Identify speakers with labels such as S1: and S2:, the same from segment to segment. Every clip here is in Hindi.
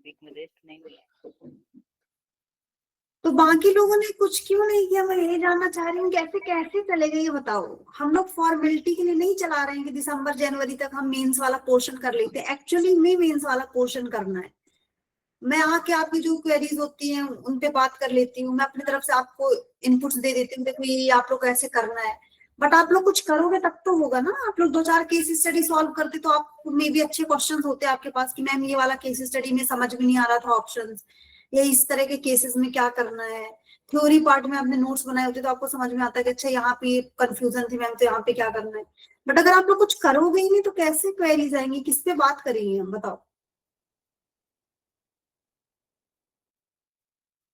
S1: वीक में रेस्ट नहीं मिला।
S2: तो बाकी लोगों ने कुछ क्यों नहीं किया? मैं ये जानना चाह रही हूँ, कैसे कैसे चलेगा ये बताओ। हम लोग फॉर्मेलिटी के लिए नहीं चला रहे हैं कि दिसंबर जनवरी तक हम मेंस वाला पोर्शन कर लेते हैं। एक्चुअली में मेंस वाला पोर्शन करना है। मैं आके आपकी जो क्वेरीज होती हैं उन पे बात कर लेती हूँ, मैं अपनी तरफ से आपको इनपुट्स दे देती हूँ, देखो ये आप लोग ऐसे करना है। बट आप लोग कुछ करोगे तब तो होगा ना। आप लोग 2-4 केस स्टडी सॉल्व करते तो आप में भी अच्छे क्वेश्चंस होते आपके पास कि मैम ये वाला केस स्टडी में समझ में नहीं आ रहा था ऑप्शंस, या इस तरह के केसेस में क्या करना है। थ्योरी पार्ट में आपने नोट्स बनाए होते तो आपको समझ में आता है कि अच्छा यहाँ पे कंफ्यूजन थी मैम, तो यहाँ पे क्या करना है। बट अगर आप लोग कुछ करोगे ही नहीं तो कैसे क्वेरीज आएंगी, किस पे बात करेंगे हम, बताओ।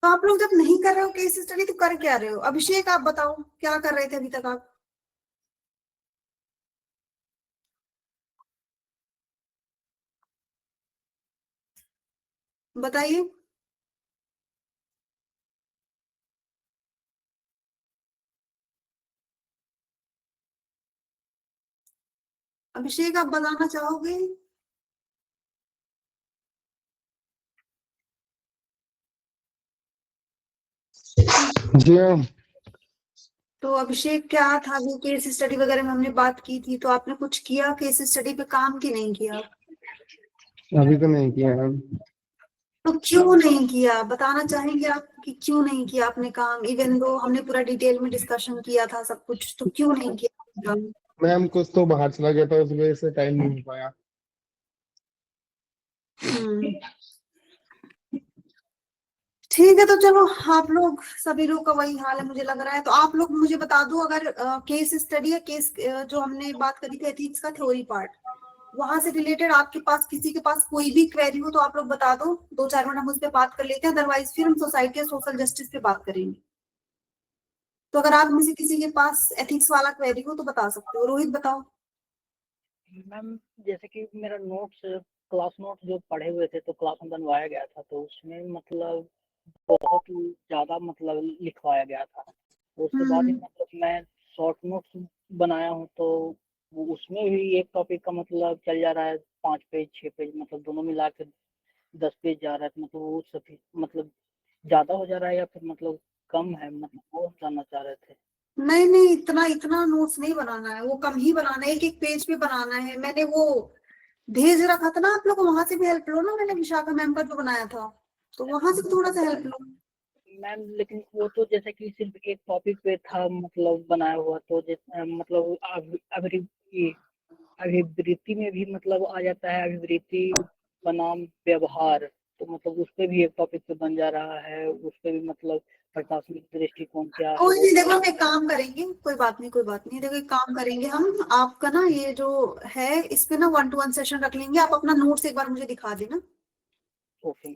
S2: तो आप लोग जब नहीं कर रहे हो केस स्टडी तो कर क्या रहे हो? अभिषेक आप बताओ क्या कर रहे थे अभी तक आप? बताइए। अभिषेक आप बताना चाहोगे?
S3: जी हाँ।
S2: तो अभिषेक क्या था, वो केस स्टडी वगैरह में हमने बात की थी, तो आपने कुछ किया केस स्टडी पे काम कि नहीं किया?
S3: अभी तो नहीं किया है।
S2: तो क्यों नहीं किया बताना चाहेंगे आप कि क्यों नहीं किया आपने काम? इवन दो हमने पूरा डिटेल में डिस्कशन किया था सब कुछ, तो क्यों नहीं किया काम?
S3: मैम कुछ तो बाहर चला गया था, उस वजह से टाइम नहीं हो पाया।
S2: ठीक है, तो चलो आप लोग सभी लोग का वही हाल है मुझे लग रहा है। तो आप लोग मुझे बता दो, अगर केस स्टडी या केस जो हमने बात करी थी एथिक्स का थ्योरी पार्ट, वहां से रिलेटेड आपके पास किसी के पास कोई भी क्वेरी हो तो आप लोग बता दो, 2-4 मिनट हम उस पर बात कर लेते हैं। अदरवाइज फिर हम सोसाइटी या सोशल जस्टिस पे बात करेंगे। तो अगर आप में से किसी के पास एथिक्स वाला क्वेरी हो तो बता सकते हो। रोहित बताओ।
S1: मैम जैसे कि मेरा नोट्स क्लास नोट्स जो पढ़े हुए थे तो क्लास में बनवाया गया था, तो उसमें मतलब बहुत ज़्यादा मतलब लिखवाया गया था। तो उसके बाद ही मतलब मैं शॉर्ट नोट्स बनाया हूँ, तो उसमें भी एक टॉपिक का मतलब चल जा रहा है 5 पेज 6 पेज, मतलब दोनों मिला के 10 पेज जा रहा है। मतलब वो सभी मतलब ज़्यादा हो जा रहा है या फिर मतलब कम है, मतलब वो जानना चाह रहे थे।
S2: नहीं नहीं, इतना इतना नोट्स नहीं बनाना है, वो कम ही बनाना है, एक एक पेज पे बनाना है। मैंने वो भेज रखा था ना आप लोग, वहां से भी हेल्प लो ना। मैंने विशाखा मैम का जो बनाया था, तो वहां से थोड़ा सा हेल्प लो।
S1: मैम लेकिन वो तो जैसे कि सिर्फ एक टॉपिक पे था मतलब बनाया हुआ, तो मतलब अभिवृत्ति में भी मतलब आ जाता है, अभिवृत्ति बनाम व्यवहार, तो मतलब उस पे भी एक टॉपिक पे बन जा रहा है। उस पे भी मतलब प्रशासनिक दृष्टिकोण क्या है
S2: कोई
S1: वो।
S2: नहीं, देखो हम एक काम करेंगे, कोई बात नहीं कोई बात नहीं। देखो एक काम करेंगे हम, आपका ना ये जो है इस पे ना 1-to-1 सेशन रख लेंगे। आप अपना नोट्स एक बार मुझे दिखा देना,
S1: ओके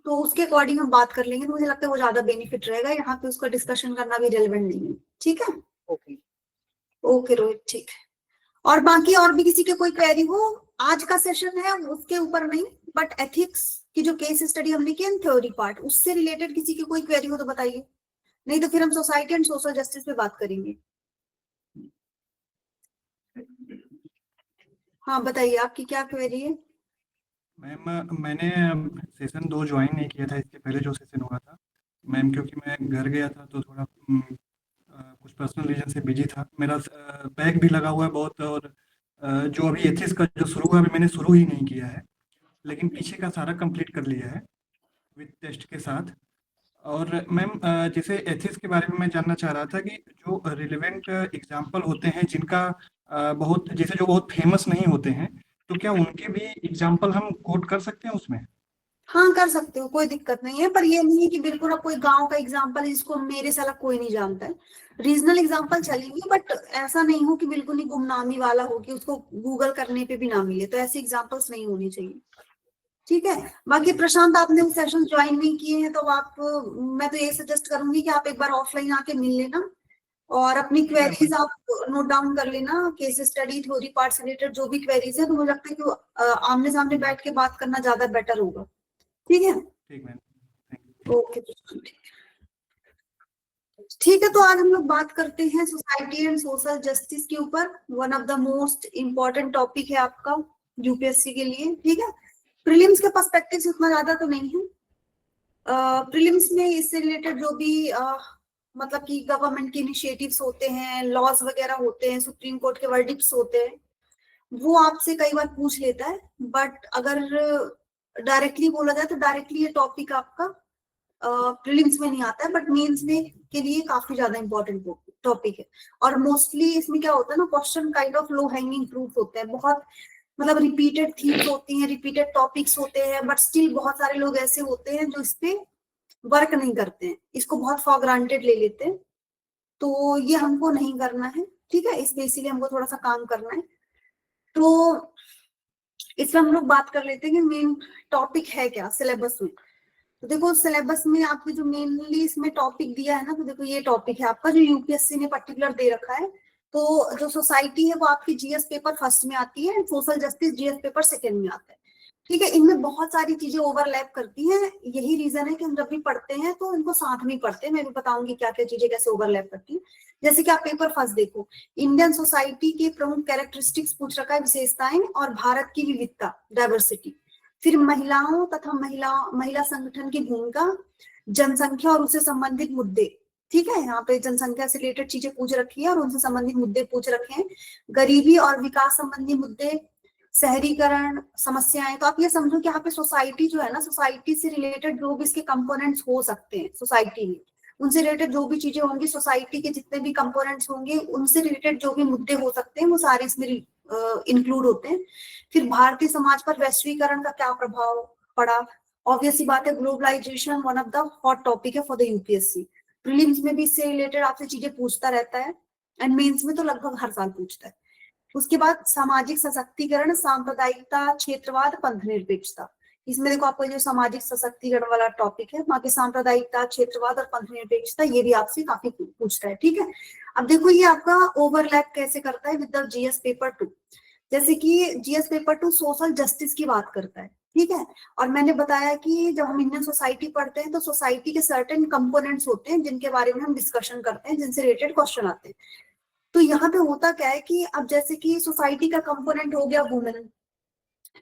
S2: तो उसके अकॉर्डिंग हम बात कर लेंगे। तो मुझे लगता है वो ज्यादा बेनिफिट रहेगा, यहाँ पे उसका डिस्कशन करना भी रेलेवेंट नहीं है। ठीक है,
S1: ओके
S2: ओके रोहित, ठीक है। और बाकी और भी किसी के कोई क्वेरी हो, आज का सेशन है उसके ऊपर नहीं, बट एथिक्स की जो केस स्टडी हमने की थ्योरी पार्ट, उससे रिलेटेड किसी की कोई क्वेरी हो तो बताइए, नहीं तो फिर हम सोसाइटी एंड सोशल जस्टिस पे बात करेंगे। हाँ बताइए, आपकी क्या क्वेरी है?
S4: मैम मैंने सेशन 2 ज्वाइन नहीं किया था, इसके पहले जो सेशन हुआ था मैम, क्योंकि मैं घर गया था तो थोड़ा कुछ पर्सनल रीजन से बिजी था। मेरा बैग भी लगा हुआ है बहुत, और जो अभी एथिक्स का जो शुरू हुआ अभी मैंने शुरू ही नहीं किया है, लेकिन पीछे का सारा कंप्लीट कर लिया है विद टेस्ट के साथ। और मैम जैसे एथिक्स के बारे में मैं जानना चाह रहा था कि जो रिलेवेंट एग्जाम्पल होते हैं जिनका बहुत जैसे जो बहुत फेमस नहीं होते हैं, तो क्या उनके भी एग्जाम्पल हम कोट कर सकते हैं उसमें?
S2: हाँ कर सकते हो, कोई दिक्कत नहीं है। पर ये नहीं है कि बिल्कुल अब कोई गांव का एग्जांपल है जिसको मेरे से अलग कोई नहीं जानता है। रीजनल एग्जांपल चलेंगे, बट ऐसा नहीं हो कि बिल्कुल ही गुमनामी वाला हो कि उसको गूगल करने पे भी ना मिले, तो ऐसे एग्जांपल्स नहीं होने चाहिए। ठीक है। बाकी प्रशांत, आपने वो सेशन ज्वाइन नहीं किए हैं तो आप, मैं तो ये सजेस्ट करूंगी कि आप एक बार ऑफलाइन आके मिल लेना और अपनी क्वेरीज आप नोट डाउन कर लेना। केस स्टडी थ्योरी पार्ट से रिलेटेड जो भी क्वेरीज है, तो मुझे लगता है कि आमने सामने बैठ के बात करना ज्यादा बेटर होगा। ठीक है,
S4: ठीक मैम, थैंक यू।
S2: ओके। ठीक है, तो आज हम लोग बात करते हैं सोसाइटी एंड सोशल जस्टिस के ऊपर। One of the most important topic है आपका यूपीएससी के लिए। ठीक है, प्रीलिम्स के पर्सपेक्टिव से उतना ज्यादा तो नहीं है। प्रीलिम्स में इससे रिलेटेड जो भी मतलब कि गवर्नमेंट के इनिशिएटिव्स होते हैं, लॉज वगैरह होते हैं, सुप्रीम कोर्ट के वर्डिक्ट्स होते हैं, वो आपसे कई बार पूछ लेता है। बट अगर डायरेक्टली बोला जाए तो डायरेक्टली ये टॉपिक आपका प्रीलिम्स में नहीं आता है, बट मेंस में के लिए काफी ज्यादा इंपॉर्टेंट टॉपिक है। और मोस्टली इसमें क्या होता है ना, question kind of low hanging fruit होते हैं, बहुत मतलब रिपीटेड थीम्स होती हैं, रिपीटेड टॉपिक्स होते हैं, बट स्टिल बहुत सारे लोग ऐसे होते हैं जो इस पे वर्क नहीं करते हैं, इसको बहुत फॉर ग्रांटेड ले लेते हैं। तो ये हमको नहीं करना है, ठीक है, इसमें इसीलिए हमको थोड़ा सा काम करना है। तो इसमें हम लोग बात कर लेते हैं कि मेन टॉपिक है क्या सिलेबस में। तो देखो सिलेबस में आपके जो मेनली इसमें टॉपिक दिया है ना, तो देखो ये टॉपिक है आपका जो यूपीएससी ने पर्टिकुलर दे रखा है। तो जो सोसाइटी है वो आपकी जीएस पेपर फर्स्ट में आती है, social justice GS paper second में आता है, ठीक है। इनमें बहुत सारी चीजें ओवरलैप करती हैं, यही रीजन है कि हम जब भी पढ़ते हैं तो इनको साथ में पढ़ते हैं। मैं भी बताऊंगी क्या क्या चीजें कैसे ओवरलैप करती हैं। जैसे कि आप पेपर फर्स्ट देखो, इंडियन सोसाइटी के प्रमुख कैरेक्टरिस्टिक्स पूछ रखा है, विशेषताएं और भारत की विविधता, डाइवर्सिटी। फिर महिलाओं तथा महिला संगठन की भूमिका, जनसंख्या और उससे संबंधित मुद्दे, ठीक है। यहाँ पे जनसंख्या से रिलेटेड चीजें पूछ रखी है और उनसे संबंधित मुद्दे पूछ रखे हैं। गरीबी और विकास संबंधी मुद्दे, शहरीकरण समस्याएं। तो आप ये समझो कि यहाँ पे सोसाइटी जो है ना, सोसाइटी से रिलेटेड जो भी इसके कंपोनेंट्स हो सकते हैं सोसाइटी में, उनसे रिलेटेड जो भी चीजें होंगी, सोसाइटी के जितने भी कंपोनेंट्स होंगे उनसे रिलेटेड जो भी मुद्दे हो सकते हैं वो सारे इसमें इंक्लूड होते हैं। फिर भारतीय समाज पर वैश्वीकरण का क्या प्रभाव पड़ा, ऑब्वियस सी बात है, globalisation one of the hot topic है फॉर द यूपीएससी। प्रीलिम्स में भी इससे रिलेटेड आपसे चीजें पूछता रहता है, एंड मेंस में तो लगभग हर साल पूछता है। उसके बाद सामाजिक सशक्तिकरण, सांप्रदायिकता, क्षेत्रवाद, पंथ निरपेक्षता। इसमें देखो आपको जो सामाजिक सशक्तिकरण वाला टॉपिक है, बाकी सांप्रदायिकता, क्षेत्रवाद और पंथ निरपेक्षता, ये भी आपसे काफी पूछता है, ठीक है। अब देखो ये आपका ओवरलैप कैसे करता है विद द जीएस पेपर 2। जैसे कि जीएस पेपर 2 सोशल जस्टिस की बात करता है, ठीक है। और मैंने बताया कि जब हम इंडियन सोसाइटी पढ़ते हैं तो सोसाइटी के सर्टेन कंपोनेंट्स होते हैं जिनके बारे में हम डिस्कशन करते हैं, जिनसे रिलेटेड क्वेश्चन आते हैं। तो यहाँ पे होता क्या है कि अब जैसे कि सोसाइटी का कंपोनेंट हो गया वुमेन,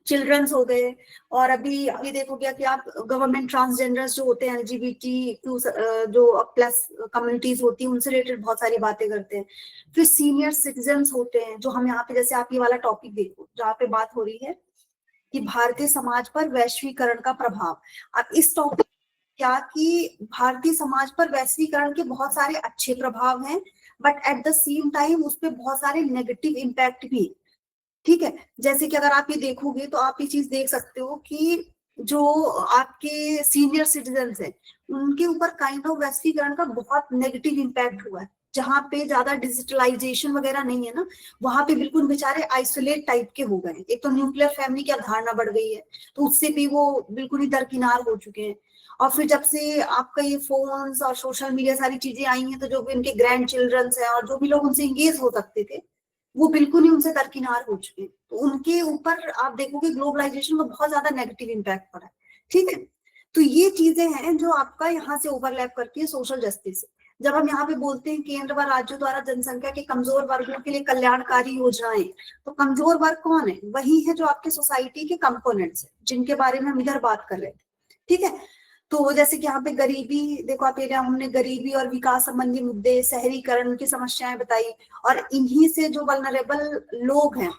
S2: चिल्ड्रंस हो गए, और अभी ये देखो गया कि आप गवर्नमेंट ट्रांसजेंडर्स जो होते हैं, एलजीबीटी जो प्लस कम्युनिटीज होती है, उनसे रिलेटेड बहुत सारी बातें करते हैं। फिर सीनियर सिटीजन्स होते हैं, जो हम यहाँ पे जैसे आप ये वाला टॉपिक देखो जहाँ पे बात हो रही है कि भारतीय समाज पर वैश्वीकरण का प्रभाव। अब इस टॉपिक क्या कि भारतीय समाज पर वैश्वीकरण के बहुत सारे अच्छे प्रभाव हैं, but at the same time उस पर बहुत सारे नेगेटिव इम्पैक्ट भी, ठीक है। जैसे कि अगर आप ये देखोगे तो आप ये चीज देख सकते हो कि जो आपके सीनियर सिटीजन्स हैं उनके ऊपर काइंड ऑफ वैश्वीकरण का बहुत नेगेटिव इम्पैक्ट हुआ है। जहाँ पे ज्यादा डिजिटलाइजेशन वगैरह नहीं है ना, वहां पे बिल्कुल बेचारे आइसोलेट टाइप के हो गए। एक तो न्यूक्लियर फैमिली की अवधारणा बढ़ गई है, तो उससे भी वो बिल्कुल ही दरकिनार हो चुके हैं। और फिर जब से आपका ये फोन्स और सोशल मीडिया सारी चीजें आई हैं, तो जो भी उनके ग्रैंड चिल्ड्रंस हैं और जो भी लोग उनसे इंगेज हो सकते थे, वो बिल्कुल ही उनसे दरकिनार हो चुके हैं। तो उनके ऊपर आप देखोगे ग्लोबलाइजेशन का बहुत ज्यादा नेगेटिव इम्पैक्ट पड़ा है, ठीक है। तो ये चीजें हैं जो आपका यहाँ से ओवरलैप करती है सोशल जस्टिस से। जब हम यहाँ पे बोलते हैं केंद्र व राज्यों द्वारा जनसंख्या के कमजोर वर्गों के लिए कल्याणकारी योजनाएं, तो कमजोर वर्ग कौन है? वही है जो आपके सोसाइटी के कंपोनेंट्स है, जिनके बारे में हम इधर बात कर रहे थे, ठीक है। तो जैसे कि यहाँ पे गरीबी देखो आप, एरिया हमने गरीबी और विकास संबंधी मुद्दे, शहरीकरण की समस्याएं बताई, और इन्हीं से जो वल्नरेबल लोग हैं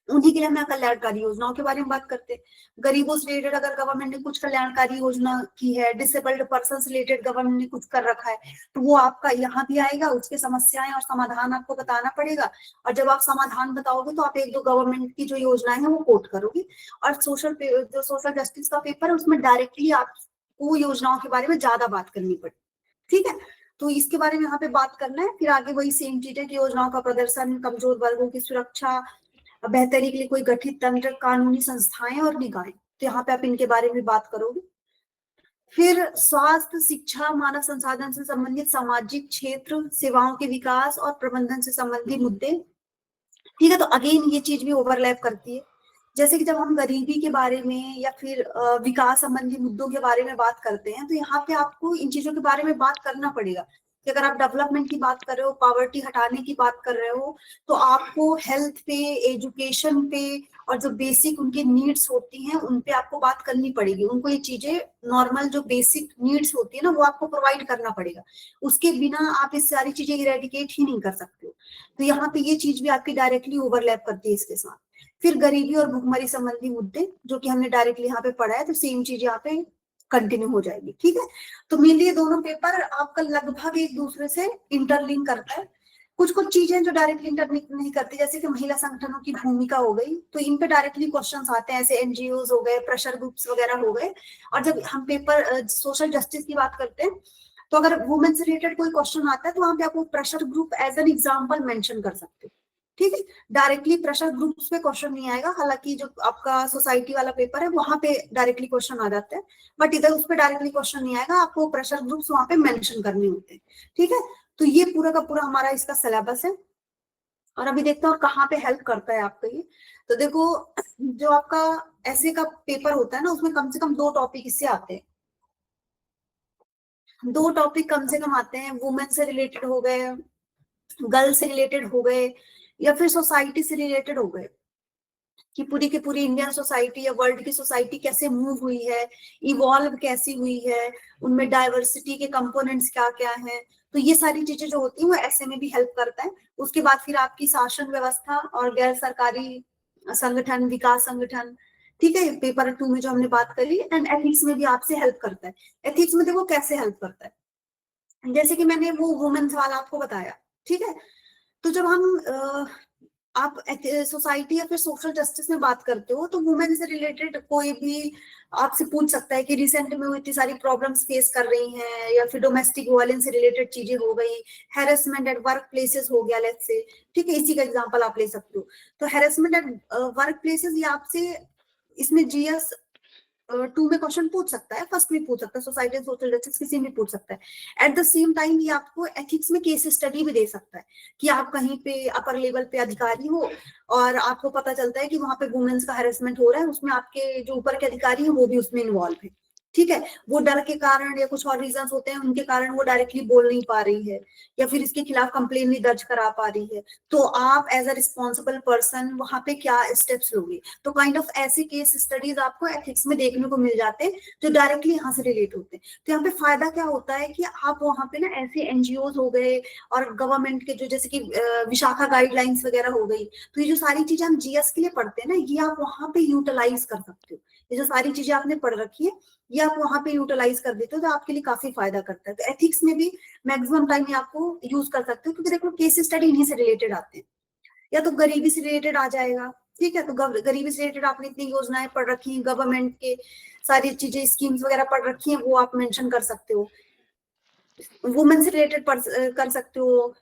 S2: उन्हीं के लिए हम कल्याणकारी योजनाओं के बारे में बात करते हैं। गरीबों से रिलेटेड अगर गवर्नमेंट ने कुछ कल्याणकारी योजना की है, डिसेबल्ड पर्सन से रिलेटेड गवर्नमेंट ने कुछ कर रखा है, तो वो आपका यहाँ भी आएगा, उसके समस्याएं और समाधान आपको बताना पड़ेगा। और जब आप समाधान बताओगे तो आप एक दो गवर्नमेंट की जो योजनाएं हैं वो कोट करोगे। और जो सोशल जस्टिस का पेपर है उसमें डायरेक्टली आपको योजनाओं के बारे में ज्यादा बात करनी पड़े, ठीक है। तो इसके बारे में यहाँ पे बात करना है। फिर आगे वही सेम चीज है कि योजनाओं का प्रदर्शन, कमजोर वर्गों की सुरक्षा, बेहतरी के लिए कोई गठित तंत्र, कानूनी संस्थाएं और निकाय, तो यहाँ पे आप इनके बारे में बात करोगे। फिर स्वास्थ्य, शिक्षा, मानव संसाधन से संबंधित सामाजिक क्षेत्र, सेवाओं के विकास और प्रबंधन से संबंधित मुद्दे, ठीक है। तो अगेन ये चीज भी ओवरलैप करती है। जैसे कि जब हम गरीबी के बारे में या फिर विकास संबंधी मुद्दों के बारे में बात करते हैं, तो यहाँ पे आपको इन चीजों के बारे में बात करना पड़ेगा। कि अगर आप डेवलपमेंट की बात कर रहे हो, पॉवर्टी हटाने की बात कर रहे हो, तो आपको हेल्थ पे, एजुकेशन पे और जो बेसिक उनके नीड्स होती हैं उन पे आपको बात करनी पड़ेगी। उनको ये चीजें नॉर्मल जो बेसिक नीड्स होती है ना वो आपको प्रोवाइड करना पड़ेगा। उसके बिना आप ये सारी चीजें इरेडिकेट ही नहीं कर सकते हो। तो यहाँ पे ये चीज भी आपकी डायरेक्टली ओवरलैप करती है इसके साथ। फिर गरीबी और भुखमरी संबंधी मुद्दे जो कि हमने डायरेक्टली यहाँ पे पढ़ा है, तो सेम चीज यहाँ पे कंटिन्यू हो जाएगी। ठीक है, तो मेनली ये दोनों पेपर आपका लगभग एक दूसरे से इंटरलिंक करता है। कुछ कुछ चीजें जो डायरेक्टली इंटरलिंक नहीं करती, जैसे कि महिला संगठनों की भूमिका हो गई, तो इन पे डायरेक्टली क्वेश्चंस आते हैं, ऐसे एनजीओज हो गए, प्रेशर ग्रुप्स वगैरह हो गए। और जब हम पेपर सोशल जस्टिस की बात करते हैं, तो अगर वुमेन से रिलेटेड कोई क्वेश्चन आता है तो वहां पे आपको pressure group as an example mention कर सकते हो। ठीक है, डायरेक्टली प्रेशर ग्रुप्स पे क्वेश्चन नहीं आएगा, हालांकि जो आपका सोसाइटी वाला पेपर है वहां पे डायरेक्टली क्वेश्चन आ जाते हैं, बट इधर उस पर डायरेक्टली क्वेश्चन नहीं आएगा, आपको प्रेशर ग्रुप्स वहां पे मेंशन करने होते हैं। ठीक है, तो ये पूरा का पूरा हमारा इसका सिलेबस है। और अभी देखते हैं कहाँ पे हेल्प करता है आपको ये। तो देखो, जो आपका ऐसे का पेपर होता है ना, उसमें कम से कम 2 टॉपिक इससे आते हैं। 2 टॉपिक कम से कम आते हैं, वुमेन से रिलेटेड हो गए, गर्ल से रिलेटेड हो गए, या फिर सोसाइटी से रिलेटेड हो गए, कि पूरी की पूरी इंडियन सोसाइटी या वर्ल्ड की सोसाइटी कैसे मूव हुई है, इवॉल्व कैसी हुई है, उनमें डाइवर्सिटी के कंपोनेंट्स क्या क्या हैं। तो ये सारी चीजें जो होती हैं वो ऐसे में भी हेल्प करता है। उसके बाद फिर आपकी शासन व्यवस्था और गैर सरकारी संगठन, विकास संगठन, ठीक है, पेपर 2 में जो हमने बात करी। एंड एथिक्स में भी आपसे हेल्प करता है। एथिक्स में देखो कैसे हेल्प करता है, जैसे कि मैंने वो वुमेन्स वाला आपको बताया। ठीक है, तो जब हम आप सोसाइटी या फिर सोशल जस्टिस में बात करते हो, तो वुमेन से रिलेटेड कोई भी आपसे पूछ सकता है कि रिसेंट में वो इतनी सारी प्रॉब्लम्स फेस कर रही हैं, या फिर डोमेस्टिक वायलेंस से रिलेटेड चीजें हो गई, हैरेसमेंट एट वर्क प्लेसेस हो गया, लेट्स से। ठीक है, इसी का एग्जांपल आप ले सकते हो। तो हैरेसमेंट एट वर्क प्लेसेस, ये आपसे इसमें जीएस 2 में क्वेश्चन पूछ सकता है, फर्स्ट में पूछ सकता है, सोसाइटी सोशल जस्टिस किसी में पूछ सकता है। एट द सेम टाइम ये आपको एथिक्स में केस स्टडी भी दे सकता है, कि आप कहीं पे अपर लेवल पे अधिकारी हो और आपको पता चलता है कि वहां पे वुमेन्स का हैरेसमेंट हो रहा है, उसमें आपके जो ऊपर के अधिकारी है वो भी उसमें इन्वॉल्व है। ठीक है, वो डर के कारण या कुछ और रीजंस होते हैं उनके कारण वो डायरेक्टली बोल नहीं पा रही है, या फिर इसके खिलाफ कंप्लेन नहीं दर्ज करा पा रही है, तो आप एज अ रिस्पॉन्सिबल पर्सन वहां पे क्या स्टेप्स लोगे। तो काइंड ऑफ ऐसे केस स्टडीज आपको एथिक्स में देखने को मिल जाते हैं, जो डायरेक्टली यहाँ से रिलेट होते हैं। तो यहाँ पे फायदा क्या होता है कि आप वहां पे ना ऐसे एनजीओज हो गए और गवर्नमेंट के जो, जैसे कि विशाखा गाइडलाइंस वगैरह हो गई, तो ये जो सारी चीजें हम जीएस के लिए पढ़ते हैं ना, ये आप वहां पे यूटिलाइज कर सकते हो। ये जो सारी चीजें आपने पढ़ रखी है ये आप वहां पे यूटिलाइज कर देते हो, तो आपके लिए काफी फायदा करता है। तो एथिक्स में भी मैक्सिमम टाइम आपको यूज कर सकते हो, क्योंकि देखो केस स्टडी इन्हीं से रिलेटेड आते हैं। या तो गरीबी से रिलेटेड आ जाएगा, ठीक है, तो गरीबी से रिलेटेड आपने इतनी योजनाएं पढ़ रखी हैं, गवर्नमेंट के सारी चीजें, स्कीम्स वगैरह पढ़ रखी हैं, वो आप मेंशन कर सकते हो। वुमेन से रिलेटेड कर सकते हो,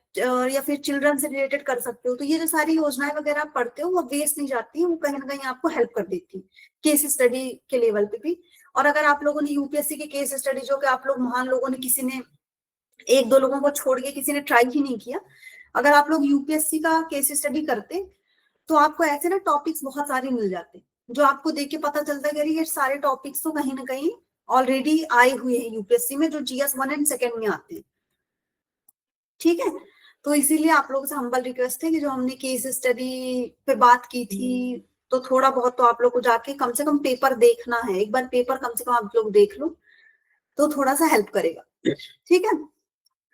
S2: या फिर चिल्ड्रन से रिलेटेड कर सकते हो। तो ये जो सारी योजनाएं वगैरह आप पढ़ते हो वो वेस्ट नहीं जाती है, वो कहीं ना कहीं आपको हेल्प कर देती है केस स्टडी के लेवल पे भी। और अगर आप लोगों ने यूपीएससी के केस स्टडी, जो कि आप लोग महान लोगों ने, किसी ने 1-2 लोगों को छोड़ के किसी ने ट्राई ही नहीं किया, अगर आप लोग यूपीएससी का केस स्टडी करते तो आपको ऐसे ना टॉपिक्स बहुत सारे मिल जाते, जो आपको देख के पता चलता है कि ये सारे टॉपिक्स तो कहीं ना कहीं ऑलरेडी आए हुए हैं यूपीएससी में, जो जीएस 1 एंड 2 में आते हैं। ठीक है, तो इसीलिए आप लोगों से हम्बल रिक्वेस्ट है कि जो हमने केस स्टडी पे बात की थी, तो थोड़ा बहुत तो आप लोग को जाके कम से कम पेपर देखना है, एक बार पेपर कम से कम आप लोग देख लो, तो थोड़ा सा हेल्प करेगा। ठीक है,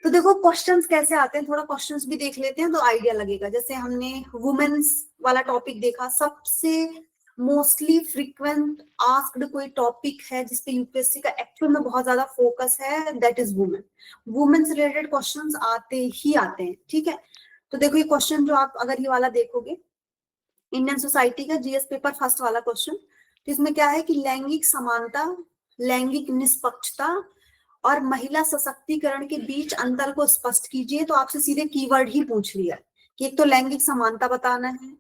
S2: तो देखो क्वेश्चंस कैसे आते हैं, थोड़ा क्वेश्चंस भी देख लेते हैं तो आइडिया लगेगा। जैसे हमने वुमेन्स वाला टॉपिक देखा, सबसे मोस्टली फ्रीक्वेंट आस्क्ड कोई टॉपिक है जिसपे यूपीएससी का एक्चुअल में बहुत ज्यादा फोकस है, दैट इज वुमेन। वुमेन से रिलेटेड क्वेश्चंस आते ही आते हैं। ठीक है, तो देखो ये क्वेश्चन जो आप अगर ये वाला देखोगे, इंडियन सोसाइटी का जीएस पेपर फर्स्ट वाला क्वेश्चन, तो इसमें क्या है कि लैंगिक समानता, लैंगिक निष्पक्षता और महिला सशक्तिकरण के बीच अंतर को स्पष्ट कीजिए। तो आपसे सीधे कीवर्ड ही पूछ लिया कि एक तो लैंगिक समानता बताना है,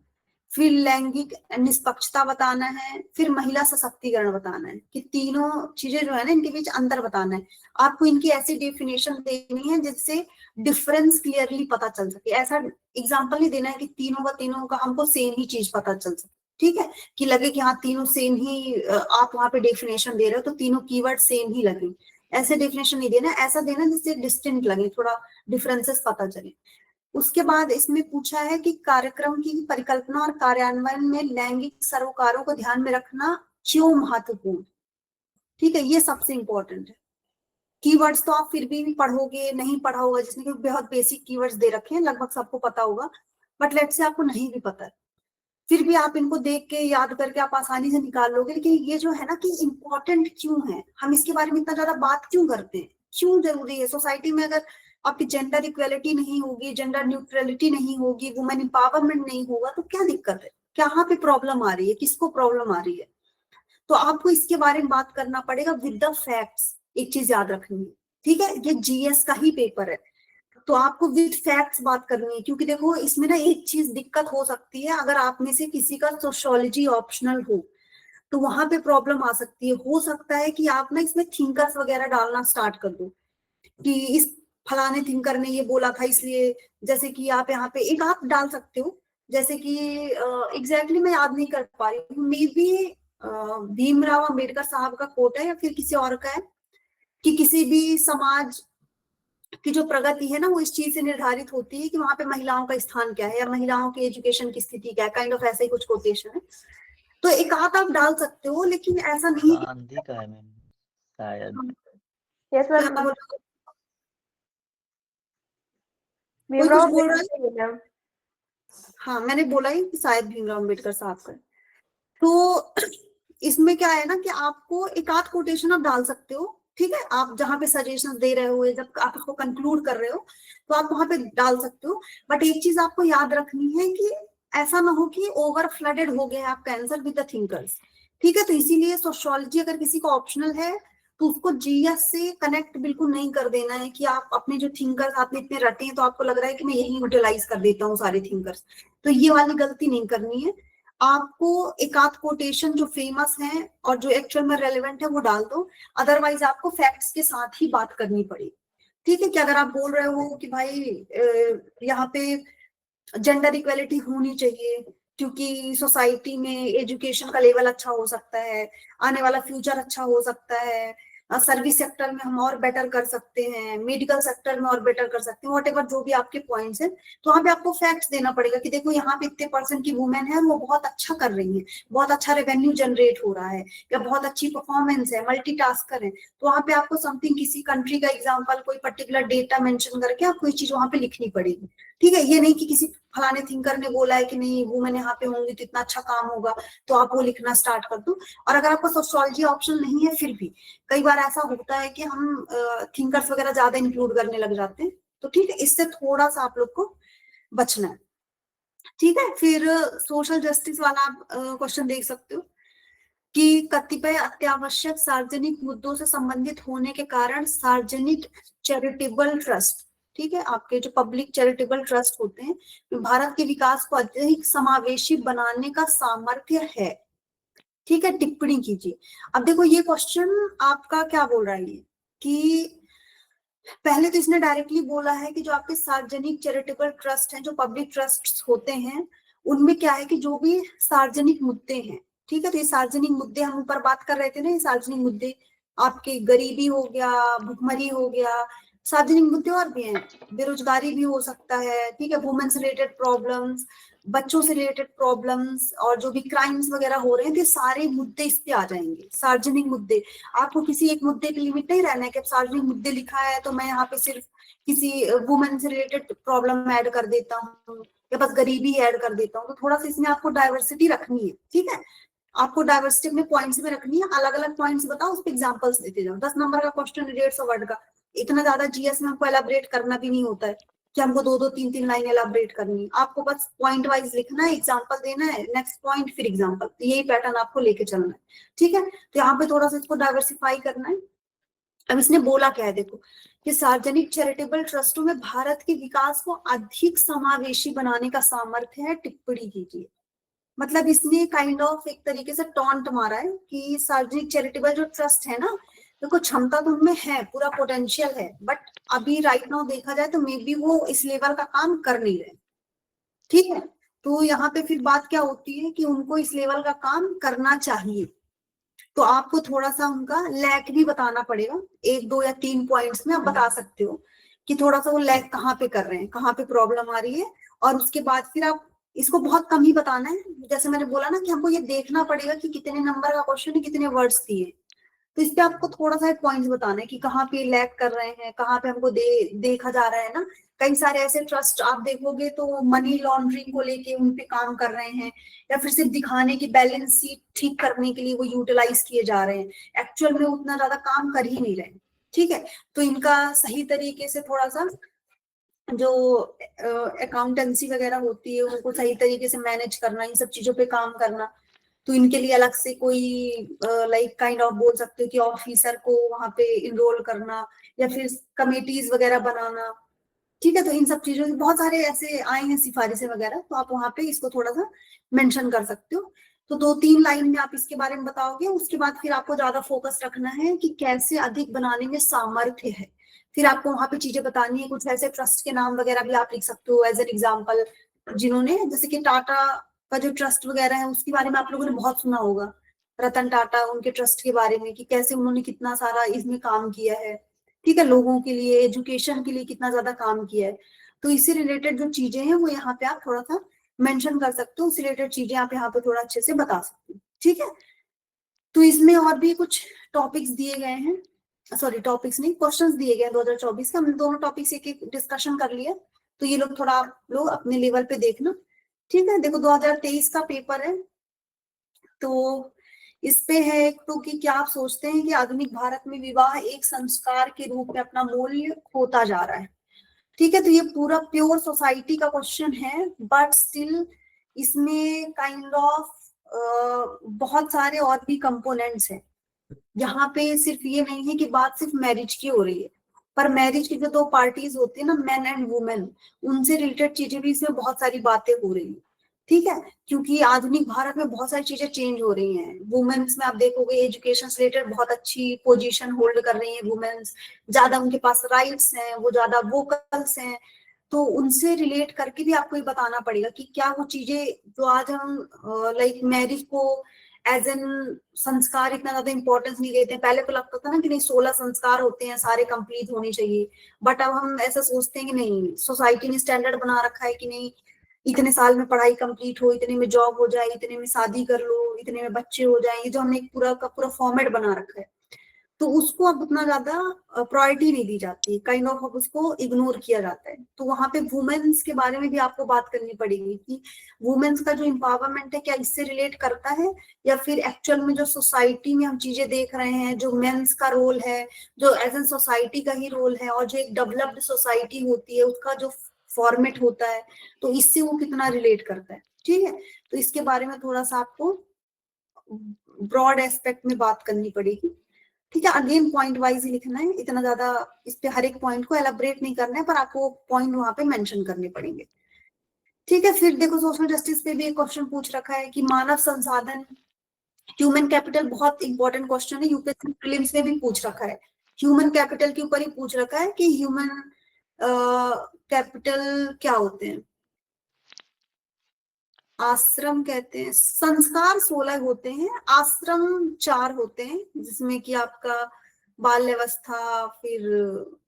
S2: फिर लैंगिक निष्पक्षता बताना है, फिर महिला सशक्तिकरण बताना है, कि तीनों चीजें जो है ना इनके बीच अंतर बताना है। आपको इनकी ऐसी डेफिनेशन देनी है जिससे डिफरेंस क्लियरली पता चल सके। ऐसा एग्जांपल नहीं देना है कि तीनों का हमको सेम ही चीज पता चल सके, ठीक है, कि लगे कि हाँ तीनों सेम ही, आप वहां पे डेफिनेशन दे रहे हो तो तीनों कीवर्ड सेम ही लगे, ऐसे डेफिनेशन नहीं देना, ऐसा देना जिससे डिस्टिंक्ट लगे, थोड़ा डिफरेंसेस पता चले। उसके बाद इसमें पूछा है कि कार्यक्रम की परिकल्पना और कार्यान्वयन में लैंगिक सरोकारों को ध्यान में रखना क्यों महत्वपूर्ण। ठीक है, ये सबसे इंपॉर्टेंट है। कीवर्ड्स तो आप फिर भी पढ़ोगे, नहीं पढ़ा होगा जिसने, क्योंकि बहुत बेसिक कीवर्ड्स दे रखे हैं, लगभग सबको पता होगा, बट लेट से आपको नहीं भी पता है, फिर भी आप इनको देख के याद करके आप आसानी से निकाल लोगे। लेकिन ये जो है ना कि इम्पोर्टेंट क्यों है, हम इसके बारे में इतना ज्यादा बात क्यों करते हैं, क्यों जरूरी है सोसाइटी में। अगर आपकी जेंडर इक्वेलिटी नहीं होगी, जेंडर न्यूट्रलिटी नहीं होगी, वुमेन एम्पावरमेंट नहीं होगा, तो क्या दिक्कत है, कहाँ पे प्रॉब्लम आ रही है, किसको प्रॉब्लम आ रही है। तो आपको इसके बारे में बात करना पड़ेगा विद द फैक्ट्स। एक चीज याद रखनी है, ठीक है, ये जीएस का ही पेपर है, तो आपको विद फैक्ट्स बात करनी है। क्योंकि देखो इसमें ना एक चीज दिक्कत हो सकती है, अगर आप में से किसी का सोशियोलॉजी ऑप्शनल हो तो वहां पे प्रॉब्लम आ सकती है। हो सकता है कि आप ना इसमें थिंकर्स वगैरह डालना स्टार्ट कर दो कि इस फलाने थिंकर ने ये बोला था इसलिए, जैसे कि आप यहाँ पे एक आप डाल सकते हो, जैसे कि एग्जैक्टली मैं याद नहीं कर पा रही हूँ, मे बी भीमराव अंबेडकर साहब का कोट है या फिर किसी और का है, कि किसी भी समाज की जो प्रगति है ना वो इस चीज से निर्धारित होती है कि वहां पे महिलाओं का स्थान क्या है या महिलाओं की एजुकेशन की स्थिति क्या है, काइंड ऑफ ऐसा ही कुछ कोटेशन है। तो एक आध आप डाल सकते हो, लेकिन ऐसा नहीं कि
S5: गांधी का है मैम शायद।
S6: यस
S2: क्या
S6: मैम,
S2: बोल रहे हो? कोई
S6: भीमराव
S2: कुछ बोल रहा है?
S6: अम्बेडकर मैम।
S2: हाँ मैंने बोला ही कि शायद भीमराव अम्बेडकर साहब का है। तो इसमें क्या है ना कि आपको एक आध कोटेशन आप डाल सकते हो, ठीक है, आप जहाँ पे सजेशन दे रहे हो, जब आप इसको कंक्लूड कर रहे हो तो आप वहां पे डाल सकते हो। बट एक चीज आपको याद रखनी है कि ऐसा ना हो कि ओवर फ्लडेड हो गया आपका आंसर विद द थिंकर्स, ठीक है। तो इसीलिए सोशियोलॉजी अगर किसी का ऑप्शनल है तो उसको जीएस से कनेक्ट बिल्कुल नहीं कर देना है कि आप अपने जो थिंकर्स आपने इतने रटे हैं तो आपको लग रहा है कि मैं यही यूटिलाइज कर देता हूँ सारे थिंकर्स। तो ये वाली गलती नहीं करनी है। आपको एक आध कोटेशन जो फेमस है और जो एक्चुअल में रेलेवेंट है वो डाल दो, अदरवाइज आपको फैक्ट्स के साथ ही बात करनी पड़ेगी, ठीक है। कि अगर आप बोल रहे हो कि भाई यहाँ पे जेंडर इक्वेलिटी होनी चाहिए क्योंकि सोसाइटी में एजुकेशन का लेवल अच्छा हो सकता है, आने वाला फ्यूचर अच्छा हो सकता है, सर्विस सेक्टर में हम और बेटर कर सकते हैं, मेडिकल सेक्टर में और बेटर कर सकते हैं, व्हाटएवर जो भी आपके पॉइंट्स हैं, तो वहां पे आपको फैक्ट्स देना पड़ेगा कि देखो यहाँ पे इतने % की वुमेन है, वो बहुत अच्छा कर रही है, बहुत अच्छा रेवेन्यू जनरेट हो रहा है, या बहुत अच्छी परफॉर्मेंस है, मल्टीटास्कर है। तो वहां पे आपको समथिंग किसी कंट्री का एग्जाम्पल, कोई पर्टिकुलर डेटा मेंशन करके आपको ये चीज वहां पे लिखनी पड़ेगी, ठीक है। ये नहीं कि किसी फलाने थिंकर ने बोला है कि नहीं वुमेन यहाँ पे होंगी तो इतना अच्छा काम होगा, तो आप वो लिखना स्टार्ट कर दो। और अगर आपका सोशियोलॉजी ऑप्शन नहीं है, फिर भी कई बार ऐसा होता है कि हम थिंकर्स वगैरह ज्यादा इंक्लूड करने लग जाते हैं, तो ठीक है, इससे थोड़ा सा आप लोग को बचना है, ठीक है। फिर सोशल जस्टिस वाला आप क्वेश्चन देख सकते हो कि कतिपय अत्यावश्यक सार्वजनिक मुद्दों से संबंधित होने के कारण सार्वजनिक चैरिटेबल ट्रस्ट, ठीक है, आपके जो पब्लिक चैरिटेबल ट्रस्ट होते हैं, भारत के विकास को अधिक समावेशी बनाने का सामर्थ्य है, ठीक है, टिप्पणी कीजिए। अब देखो ये क्वेश्चन आपका क्या बोल रहा है कि पहले तो इसने डायरेक्टली बोला है कि जो आपके सार्वजनिक चैरिटेबल ट्रस्ट हैं, जो पब्लिक ट्रस्ट होते हैं, उनमें क्या है कि जो भी सार्वजनिक मुद्दे हैं, ठीक है, तो ये सार्वजनिक मुद्दे हम ऊपर बात कर रहे थे ना, ये सार्वजनिक मुद्दे आपके गरीबी हो गया, भुखमरी हो गया, सार्वजनिक मुद्दे और भी हैं, बेरोजगारी भी हो सकता है, ठीक है, वुमेन से रिलेटेड प्रॉब्लम्स, बच्चों से रिलेटेड प्रॉब्लम्स, और जो भी क्राइम्स वगैरह हो रहे हैं, तो सारे मुद्दे इस पे आ जाएंगे, सार्वजनिक मुद्दे। आपको किसी एक मुद्दे पे लिमिट नहीं रहना है कि अब सार्वजनिक मुद्दे लिखा है तो मैं यहाँ पे सिर्फ किसी वुमेन से रिलेटेड प्रॉब्लम ऐड कर देता हूँ या बस गरीबी ऐड कर देता हूँ। तो थोड़ा सा इसमें आपको डाइवर्सिटी रखनी है, ठीक है, आपको डाइवर्सिटी अपने पॉइंट्स में रखनी है, अलग अलग पॉइंट्स बताओ, उस पर एग्जाम्पल्स देते जाओ। 10 नंबर का क्वेश्चन 150 वर्ड का, इतना ज्यादा जीएस में हमको एलाबरेट करना भी नहीं होता है कि हमको 2-2 3-3 लाइन एलाबरेट करनी है, आपको बस पॉइंट वाइज लिखना है, एग्जांपल देना है, नेक्स्ट पॉइंट फिर एग्जांपल, तो यही पैटर्न आपको लेके चलना है, ठीक है। तो यहाँ पे थोड़ा सा इसको डाइवर्सिफाई करना है। अब इसने बोला क्या है, देखो कि सार्वजनिक चैरिटेबल ट्रस्टों में भारत के विकास को अधिक समावेशी बनाने का सामर्थ्य है, टिप्पणी कीजिए। मतलब इसने काइंड ऑफ एक तरीके से टॉन्ट मारा है कि सार्वजनिक चैरिटेबल जो ट्रस्ट है ना, देखो क्षमता तो उनमें है, पूरा पोटेंशियल है, बट अभी राइट नाउ देखा जाए तो मे बी वो इस लेवल का काम कर नहीं रहे, ठीक है। तो यहाँ पे फिर बात क्या होती है कि उनको इस लेवल का काम करना चाहिए, तो आपको थोड़ा सा उनका लैक भी बताना पड़ेगा, 1, 2 या 3 पॉइंट्स में आप बता सकते हो कि थोड़ा सा वो लैक कहाँ पे कर रहे हैं, कहाँ पे प्रॉब्लम आ रही है। और उसके बाद फिर आप इसको बहुत कम ही बताना है, जैसे मैंने बोला ना कि हमको ये देखना पड़ेगा कि कितने नंबर का क्वेश्चन है, कितने वर्ड्स दिए, तो इस पे आपको थोड़ा सा पॉइंट्स बताना है कि कहाँ पे लैग कर रहे हैं, कहाँ पे हमको देखा जा रहा है ना। कई सारे ऐसे ट्रस्ट आप देखोगे तो मनी लॉन्ड्रिंग को लेके उन पे काम कर रहे हैं, या फिर सिर्फ दिखाने की बैलेंस शीट ठीक करने के लिए वो यूटिलाइज किए जा रहे हैं, एक्चुअल में उतना ज्यादा काम कर ही नहीं रहे। ठीक है, तो इनका सही तरीके से थोड़ा सा जो अकाउंटेंसी वगैरह होती है उनको सही तरीके से मैनेज करना, इन सब चीजों पे काम करना। तो इनके लिए अलग से कोई लाइक काइंड ऑफ बोल सकते हो कि ऑफिसर को वहां पे इनरोल करना, या फिर कमेटीज वगैरह बनाना। ठीक है, तो इन सब चीजों बहुत सारे ऐसे आए हैं सिफारिशें वगैरह, तो आप वहां पे इसको थोड़ा सा मेंशन कर सकते हो। तो 2-3 लाइन में आप इसके बारे में बताओगे, उसके बाद फिर आपको ज्यादा फोकस रखना है कि कैसे अधिक बनाने में सामर्थ्य है। फिर आपको वहां पे चीजें बतानी है, कुछ ऐसे ट्रस्ट के नाम वगैरह भी आप लिख सकते हो एज एन एग्जाम्पल, जिन्होंने जैसे कि टाटा का जो ट्रस्ट वगैरह है उसके बारे में आप लोगों ने बहुत सुना होगा, रतन टाटा, उनके ट्रस्ट के बारे में कि कैसे उन्होंने कितना सारा इसमें काम किया है। ठीक है, लोगों के लिए, एजुकेशन के लिए कितना ज्यादा काम किया है। तो इससे रिलेटेड जो चीजें हैं वो यहाँ पे आप थोड़ा सा मेंशन कर सकते हो, उससे रिलेटेड चीजें आप यहाँ पे थोड़ा अच्छे से बता सकते हो। ठीक है, तो इसमें और भी कुछ टॉपिक्स दिए गए हैं, सॉरी टॉपिक्स नहीं, क्वेश्चंस दिए गए हैं 2024 के। हमने दोनों टॉपिक्स एक एक डिस्कशन कर लिया, तो ये लोग थोड़ा आप लोग अपने लेवल पे देखना। ठीक है, देखो 2023 का पेपर है, तो इस पे है तो कि क्या आप सोचते हैं कि आधुनिक भारत में विवाह एक संस्कार के रूप में अपना मूल्य खोता जा रहा है। ठीक है, तो ये पूरा प्योर सोसाइटी का क्वेश्चन है, बट स्टिल इसमें काइंड ऑफ बहुत सारे और भी कंपोनेंट्स हैं। यहाँ पे सिर्फ ये नहीं है कि बात सिर्फ मैरिज की हो रही है, पर मैरिज की जो 2 पार्टीज होती है ना, मैन एंड वुमेन, उनसे रिलेटेड चीजें भी इसमें बहुत सारी बातें हो रही है। ठीक है, क्योंकि आधुनिक भारत में बहुत सारी चीजें चेंज हो रही हैं। वुमेन्स में आप देखोगे एजुकेशन से रिलेटेड बहुत अच्छी पोजीशन होल्ड कर रही है वुमेन्स, ज्यादा उनके पास राइट्स हैं, वो ज्यादा वोकल्स हैं। तो उनसे रिलेट करके भी आपको ये बताना पड़ेगा कि क्या वो चीजें जो आज हम लाइक मैरिज को एज एन संस्कार इतना ज्यादा इंपॉर्टेंस नहीं देते हैं। पहले तो लगता था ना कि नहीं 16 संस्कार होते हैं, सारे कंप्लीट होने चाहिए, बट अब हम ऐसा सोचते हैं कि नहीं, सोसाइटी ने स्टैंडर्ड बना रखा है कि नहीं, इतने साल में पढ़ाई कंप्लीट हो, इतने में जॉब हो जाए, इतने में शादी कर लो, इतने में बच्चे हो जाए, ये जो हमने एक पूरा का पूरा फॉर्मेट बना रखा है, तो उसको अब उतना ज्यादा प्रायोरिटी नहीं दी जाती, काइंड ऑफ अब उसको इग्नोर किया जाता है। तो वहां पे वुमेन्स के बारे में भी आपको बात करनी पड़ेगी कि वुमेन्स का जो एम्पावरमेंट है क्या इससे रिलेट करता है, या फिर एक्चुअल में जो सोसाइटी में हम चीजें देख रहे हैं, जो मेंस का रोल है, जो एज एन सोसाइटी का ही रोल है, और जो एक डेवलप्ड सोसाइटी होती है उसका जो फॉर्मेट होता है, तो इससे वो कितना रिलेट करता है। ठीक है, तो इसके बारे में थोड़ा सा आपको ब्रॉड एस्पेक्ट में बात करनी पड़ेगी। ठीक है, अगेन पॉइंट वाइज ही लिखना है, इतना ज्यादा इस पे हर एक पॉइंट को एलाबरेट नहीं करना है, पर आपको पॉइंट वहां पे मेंशन करने पड़ेंगे। ठीक है, फिर देखो सोशल जस्टिस पे भी एक क्वेश्चन पूछ रखा है कि मानव संसाधन, ह्यूमन कैपिटल, बहुत इंपॉर्टेंट क्वेश्चन है, यूपीएससी प्रीलिम्स में भी पूछ रखा है। ह्यूमन कैपिटल के ऊपर ही पूछ रखा है कि ह्यूमन कैपिटल क्या होते हैं। आश्रम कहते हैं, संस्कार 16 होते हैं, आश्रम 4 होते हैं, जिसमें कि आपका बाल्यावस्था, फिर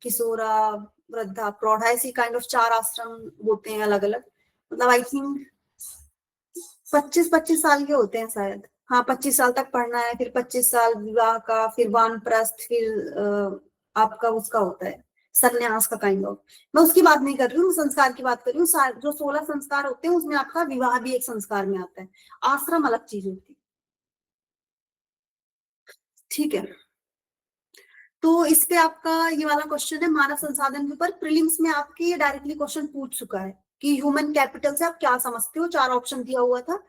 S2: किशोरा, वृद्धा, प्रौढ़ा, ऐसी काइंड ऑफ 4 आश्रम होते हैं अलग अलग। मतलब आई थिंक 25-25 साल के होते हैं शायद, हाँ 25 साल तक पढ़ना है, फिर 25 साल विवाह का, फिर वानप्रस्थ, फिर आपका उसका होता है संन्यास का काइंड ऑफ। मैं उसकी बात नहीं कर रही हूँ, मैं संस्कार की बात कर रही हूँ। जो 16 संस्कार होते हैं उसमें आपका विवाह भी एक संस्कार में आता है, आश्रम अलग चीज होती है। ठीक है, तो इस पे आपका ये वाला क्वेश्चन है मानव संसाधन के ऊपर, प्रीलिम्स में आपके ये डायरेक्टली क्वेश्चन पूछ चुका है कि ह्यूमन कैपिटल से आप क्या समझते हो, 4 ऑप्शन दिया हुआ था